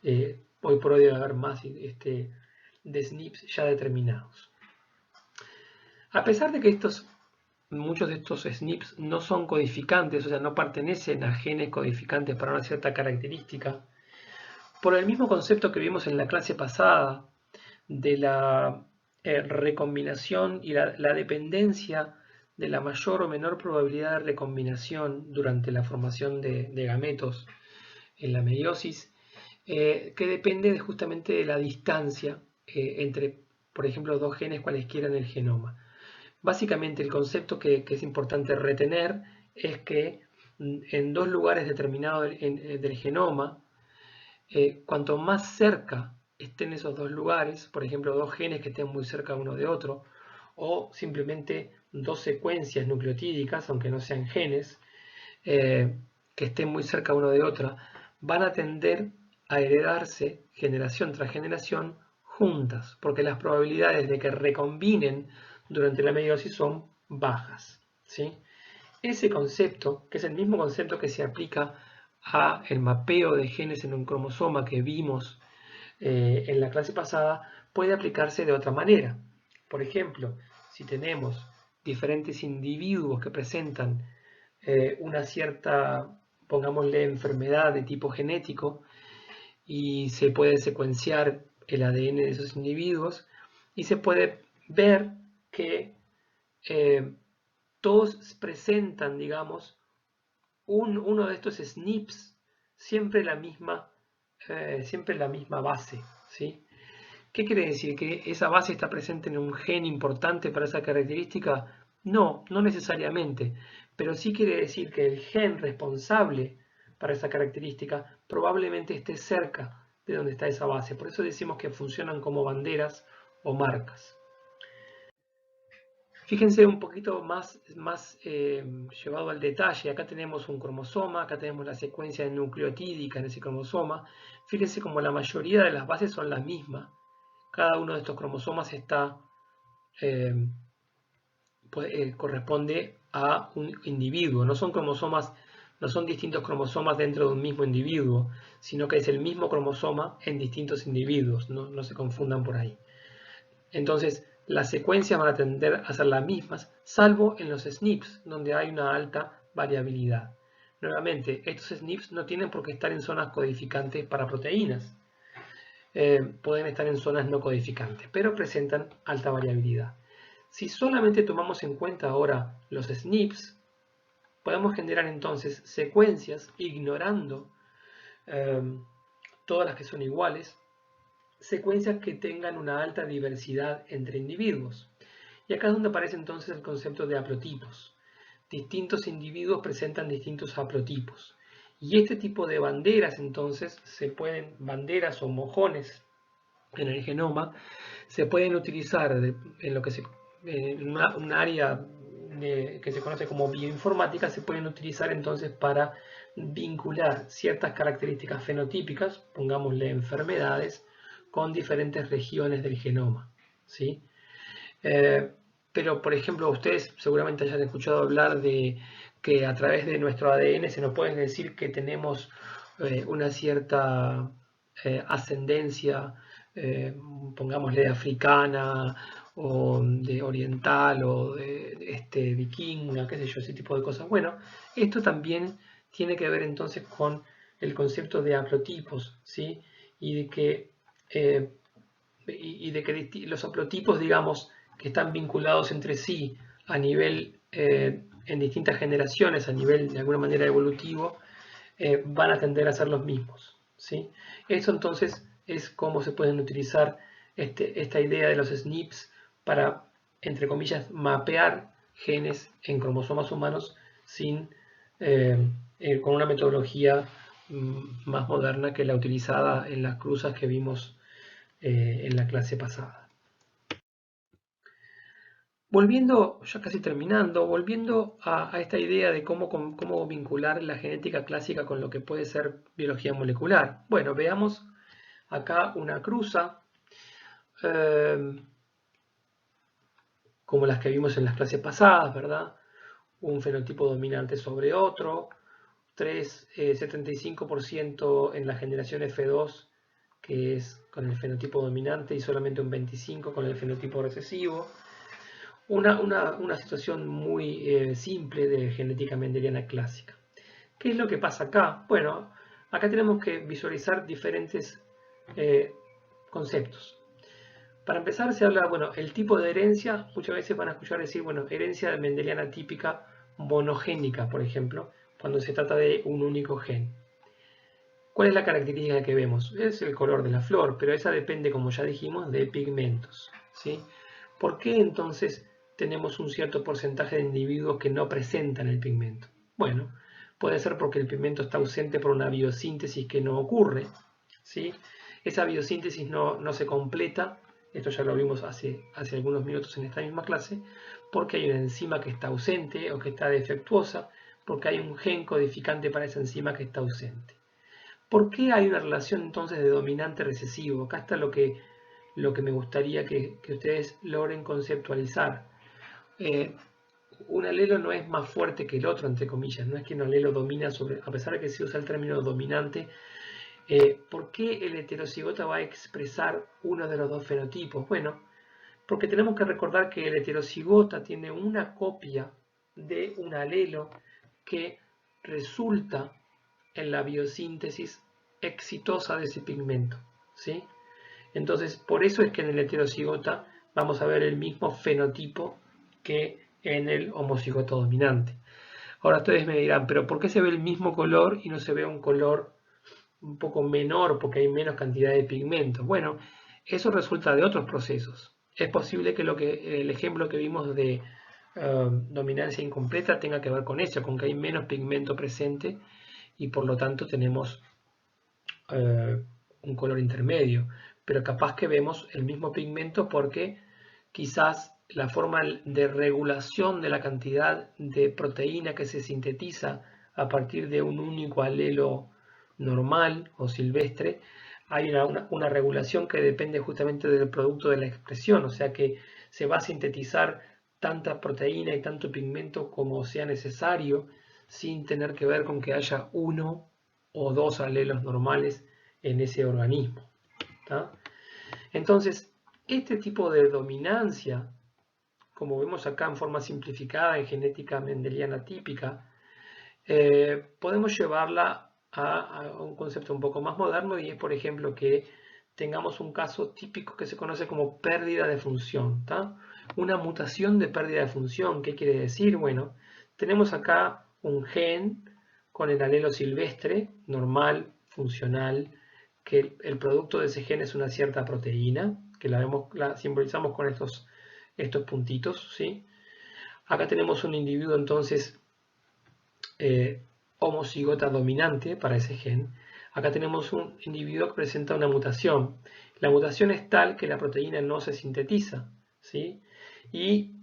hoy por hoy debe haber más de SNPs ya determinados. A pesar de que muchos de estos SNPs no son codificantes, o sea, no pertenecen a genes codificantes para una cierta característica, por el mismo concepto que vimos en la clase pasada de la recombinación y la dependencia de la mayor o menor probabilidad de recombinación durante la formación de gametos en la meiosis, que depende justamente de la distancia entre, por ejemplo, dos genes cualesquiera en el genoma. Básicamente el concepto que es importante retener es que en dos lugares determinados del genoma, cuanto más cerca estén esos dos lugares, por ejemplo, dos genes que estén muy cerca uno de otro, o simplemente dos secuencias nucleotídicas, aunque no sean genes, que estén muy cerca uno de otra, van a tender a heredarse generación tras generación juntas, porque las probabilidades de que recombinen durante la meiosis son bajas, ¿sí? Ese concepto, que es el mismo concepto que se aplica a el mapeo de genes en un cromosoma que vimos en la clase pasada, puede aplicarse de otra manera. Por ejemplo, si tenemos diferentes individuos que presentan una cierta, pongámosle, enfermedad de tipo genético, y se puede secuenciar el ADN de esos individuos, y se puede ver que todos presentan, digamos, uno de estos SNPs, siempre la misma base, ¿sí? ¿Qué quiere decir? ¿Que esa base está presente en un gen importante para esa característica? No, no necesariamente, pero sí quiere decir que el gen responsable para esa característica probablemente esté cerca de donde está esa base. Por eso decimos que funcionan como banderas o marcas. Fíjense un poquito más llevado al detalle. Acá tenemos un cromosoma, acá tenemos la secuencia nucleotídica en ese cromosoma. Fíjense como la mayoría de las bases son las mismas. Cada uno de estos cromosomas está, corresponde a un individuo. No son cromosomas, no son distintos cromosomas dentro de un mismo individuo, sino que es el mismo cromosoma en distintos individuos. No se confundan por ahí. Entonces, las secuencias van a tender a ser las mismas, salvo en los SNPs, donde hay una alta variabilidad. Nuevamente, estos SNPs no tienen por qué estar en zonas codificantes para proteínas. Pueden estar en zonas no codificantes, pero presentan alta variabilidad. Si solamente tomamos en cuenta ahora los SNPs, podemos generar entonces secuencias ignorando todas las que son iguales, secuencias que tengan una alta diversidad entre individuos. Y acá es donde aparece entonces el concepto de haplotipos. Distintos individuos presentan distintos haplotipos. Y este tipo de banderas entonces banderas o mojones en el genoma, se pueden utilizar en lo que en un área que se conoce como bioinformática, se pueden utilizar entonces para vincular ciertas características fenotípicas, pongámosle enfermedades, con diferentes regiones del genoma, ¿sí? Pero, por ejemplo, ustedes seguramente hayan escuchado hablar de que a través de nuestro ADN se nos puede decir que tenemos una cierta ascendencia, pongámosle africana, o de oriental, o de vikinga, qué sé yo, ese tipo de cosas. Bueno, esto también tiene que ver entonces con el concepto de haplotipos, ¿sí? Y de que los haplotipos, digamos, que están vinculados entre sí a nivel, en distintas generaciones, a nivel de alguna manera evolutivo, van a tender a ser los mismos, ¿sí? Eso entonces es cómo se pueden utilizar esta idea de los SNPs para, entre comillas, mapear genes en cromosomas humanos con una metodología más moderna que la utilizada en las cruzas que vimos en la clase pasada. Volviendo, ya casi terminando, volviendo a esta idea de cómo vincular la genética clásica con lo que puede ser biología molecular. Bueno, veamos acá una cruza, como las que vimos en las clases pasadas, ¿verdad? Un fenotipo dominante sobre otro, 75% en la generación F2, que es con el fenotipo dominante, y solamente un 25% con el fenotipo recesivo. Una situación muy simple de genética mendeliana clásica. ¿Qué es lo que pasa acá? Bueno, acá tenemos que visualizar diferentes conceptos. Para empezar se habla, bueno, el tipo de herencia, muchas veces van a escuchar decir, bueno, herencia mendeliana típica monogénica, por ejemplo, cuando se trata de un único gen. ¿Cuál es la característica que vemos? Es el color de la flor, pero esa depende, como ya dijimos, de pigmentos, ¿sí? ¿Por qué entonces tenemos un cierto porcentaje de individuos que no presentan el pigmento? Bueno, puede ser porque el pigmento está ausente por una biosíntesis que no ocurre, ¿sí? Esa biosíntesis no se completa, esto ya lo vimos hace algunos minutos en esta misma clase, porque hay una enzima que está ausente o que está defectuosa, porque hay un gen codificante para esa enzima que está ausente. ¿Por qué hay una relación entonces de dominante recesivo? Acá está lo que me gustaría que ustedes logren conceptualizar. Un alelo no es más fuerte que el otro, entre comillas, no es que un alelo domina sobre, a pesar de que se usa el término dominante. ¿Por qué el heterocigota va a expresar uno de los dos fenotipos? Bueno, porque tenemos que recordar que el heterocigota tiene una copia de un alelo que resulta en la biosíntesis exitosa de ese pigmento, ¿sí? Entonces, por eso es que en el heterocigota vamos a ver el mismo fenotipo que en el homocigoto dominante. Ahora ustedes me dirán, ¿pero por qué se ve el mismo color y no se ve un color un poco menor porque hay menos cantidad de pigmentos? Bueno, eso resulta de otros procesos. Es posible que el ejemplo que vimos de dominancia incompleta tenga que ver con eso, con que hay menos pigmento presente y por lo tanto tenemos un color intermedio. Pero capaz que vemos el mismo pigmento porque quizás la forma de regulación de la cantidad de proteína que se sintetiza a partir de un único alelo normal o silvestre, hay una regulación que depende justamente del producto de la expresión, o sea que se va a sintetizar tanta proteína y tanto pigmento como sea necesario, sin tener que ver con que haya uno o dos alelos normales en ese organismo, ¿tá? Entonces, este tipo de dominancia, como vemos acá en forma simplificada en genética mendeliana típica, podemos llevarla a un concepto un poco más moderno, y es, por ejemplo, que tengamos un caso típico que se conoce como pérdida de función, ¿tá? Una mutación de pérdida de función. ¿Qué quiere decir? Bueno, tenemos acá un gen con el alelo silvestre, normal, funcional, que el producto de ese gen es una cierta proteína, que la simbolizamos con estos puntitos, ¿sí? Acá tenemos un individuo entonces homocigota dominante para ese gen. Acá tenemos un individuo que presenta una mutación. La mutación es tal que la proteína no se sintetiza, ¿sí? Y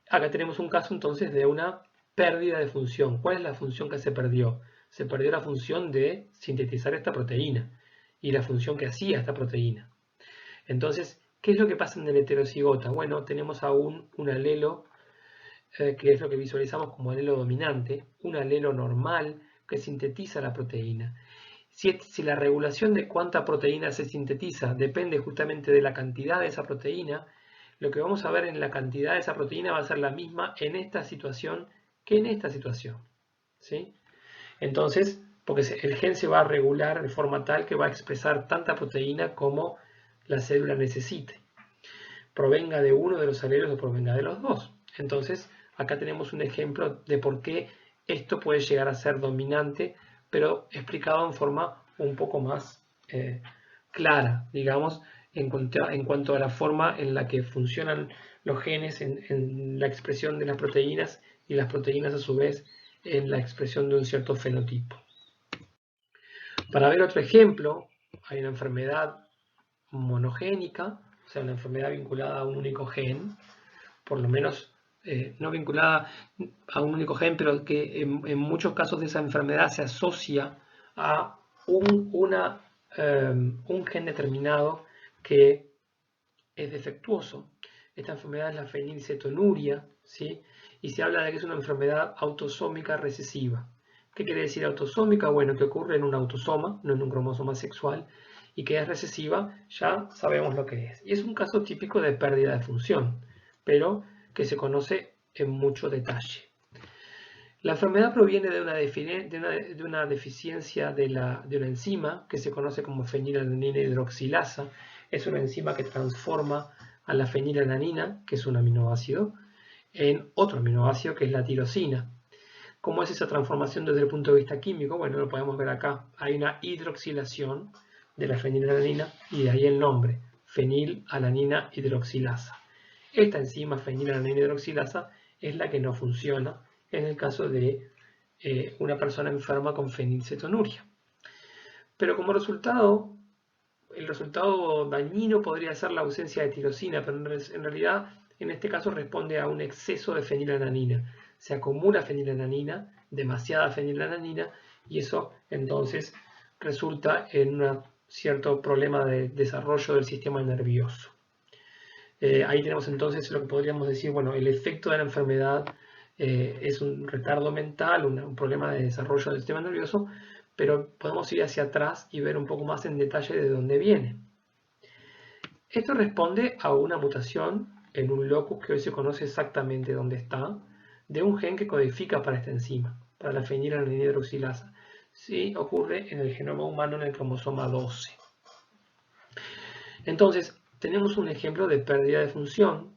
acá tenemos un caso entonces de una pérdida de función. ¿Cuál es la función que se perdió? Se perdió la función de sintetizar esta proteína y la función que hacía esta proteína. Entonces, ¿qué es lo que pasa en el heterocigota? Bueno, tenemos aún un alelo que es lo que visualizamos como alelo dominante, un alelo normal que sintetiza la proteína. Si la regulación de cuánta proteína se sintetiza depende justamente de la cantidad de esa proteína, lo que vamos a ver en la cantidad de esa proteína va a ser la misma en esta situación que en esta situación, ¿sí? Entonces, porque el gen se va a regular de forma tal que va a expresar tanta proteína como la célula necesite, provenga de uno de los alelos o provenga de los dos. Entonces, acá tenemos un ejemplo de por qué esto puede llegar a ser dominante, pero explicado en forma un poco más clara, digamos, en cuanto a la forma en la que funcionan los genes en la expresión de las proteínas y las proteínas a su vez en la expresión de un cierto fenotipo. Para ver otro ejemplo, hay una enfermedad monogénica, o sea, una enfermedad vinculada a un único gen, por lo menos no vinculada a un único gen, pero que en muchos casos de esa enfermedad se asocia a un gen determinado que es defectuoso. Esta enfermedad es la fenilcetonuria, ¿sí? Y se habla de que es una enfermedad autosómica recesiva. ¿Qué quiere decir autosómica? Bueno, que ocurre en un autosoma, no en un cromosoma sexual, y que es recesiva, ya sabemos lo que es. Y es un caso típico de pérdida de función, pero que se conoce en mucho detalle. La enfermedad proviene de una deficiencia de una enzima que se conoce como fenilalanina hidroxilasa. Es una enzima que transforma a la fenilalanina, que es un aminoácido, en otro aminoácido que es la tirosina. ¿Cómo es esa transformación desde el punto de vista químico? Bueno, lo podemos ver acá. Hay una hidroxilación de la fenilalanina y de ahí el nombre, fenilalanina hidroxilasa. Esta enzima fenilalanina hidroxilasa es la que no funciona en el caso de una persona enferma con fenilcetonuria. Pero como resultado, el resultado dañino podría ser la ausencia de tirosina, pero en realidad en este caso responde a un exceso de fenilalanina. Se acumula fenilalanina demasiada fenilalanina y eso entonces resulta en un cierto problema de desarrollo del sistema nervioso. Ahí tenemos entonces lo que podríamos decir, bueno, el efecto de la enfermedad es un retardo mental, un problema de desarrollo del sistema nervioso, pero podemos ir hacia atrás y ver un poco más en detalle de dónde viene. Esto responde a una mutación en un locus que hoy se conoce exactamente dónde está, de un gen que codifica para esta enzima, para la fenilalanina hidroxilasa. Sí, ocurre en el genoma humano en el cromosoma 12. Entonces, tenemos un ejemplo de pérdida de función.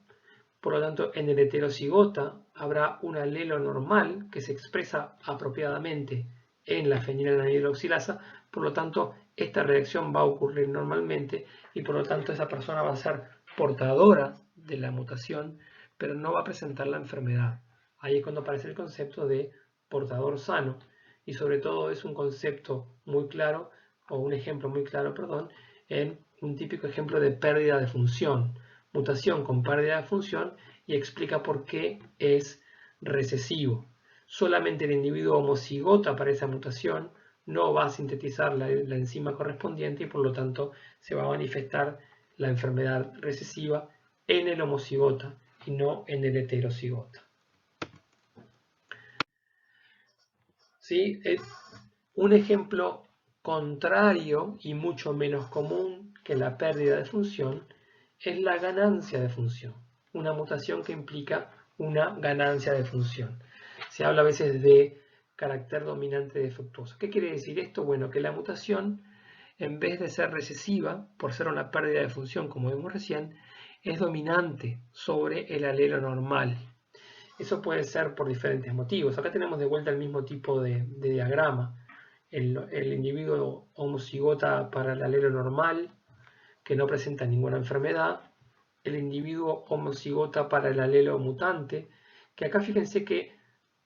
Por lo tanto, en el heterocigota habrá un alelo normal que se expresa apropiadamente en la fenilalanina hidroxilasa. Por lo tanto, esta reacción va a ocurrir normalmente y por lo tanto esa persona va a ser portadora de la mutación, pero no va a presentar la enfermedad. Ahí es cuando aparece el concepto de portador sano y sobre todo es un concepto muy claro, o un ejemplo muy claro, perdón, en un típico ejemplo de pérdida de función, mutación con pérdida de función, y explica por qué es recesivo. Solamente el individuo homocigota para esa mutación no va a sintetizar la enzima correspondiente y por lo tanto se va a manifestar la enfermedad recesiva en el homocigota y no en el heterocigota. ¿Sí? Un ejemplo contrario y mucho menos común que la pérdida de función es la ganancia de función, una mutación que implica una ganancia de función. Se habla a veces de carácter dominante defectuoso. ¿Qué quiere decir esto? Bueno, que la mutación, en vez de ser recesiva, por ser una pérdida de función, como vimos recién, es dominante sobre el alelo normal. Eso puede ser por diferentes motivos. Acá tenemos de vuelta el mismo tipo de diagrama. El individuo homocigota para el alelo normal, que no presenta ninguna enfermedad. El individuo homocigota para el alelo mutante, que acá fíjense que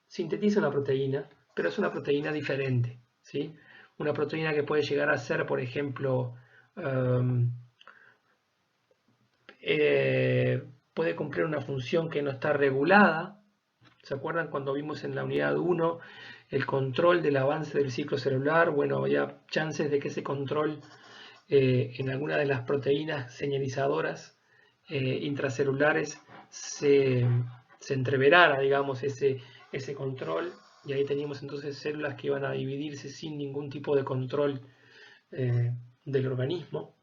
sintetiza una proteína, pero es una proteína diferente, ¿sí? Una proteína que puede llegar a ser, por ejemplo, puede cumplir una función que no está regulada. ¿Se acuerdan cuando vimos en la unidad 1 el control del avance del ciclo celular? Bueno, había chances de que ese control en alguna de las proteínas señalizadoras intracelulares se entreverara, digamos, ese control, y ahí teníamos entonces células que iban a dividirse sin ningún tipo de control del organismo,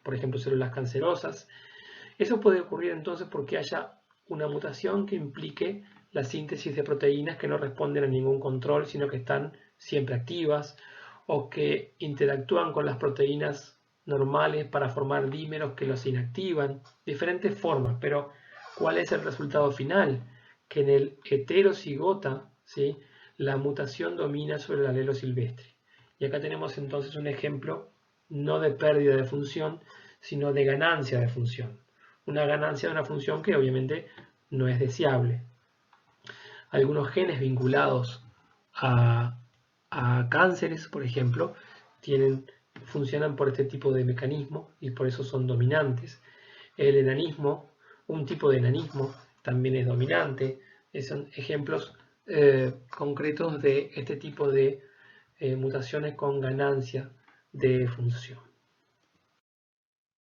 por ejemplo, células cancerosas. Eso puede ocurrir entonces porque haya una mutación que implique la síntesis de proteínas que no responden a ningún control, sino que están siempre activas, o que interactúan con las proteínas normales para formar dímeros que los inactivan, diferentes formas, pero ¿cuál es el resultado final? Que en el heterocigota, ¿sí?, la mutación domina sobre el alelo silvestre. Y acá tenemos entonces un ejemplo no de pérdida de función, sino de ganancia de función. Una ganancia de una función que obviamente no es deseable. Algunos genes vinculados a cánceres, por ejemplo, funcionan por este tipo de mecanismo y por eso son dominantes. El enanismo, un tipo de enanismo, también es dominante. Son ejemplos concretos de este tipo de mutaciones con ganancia de función.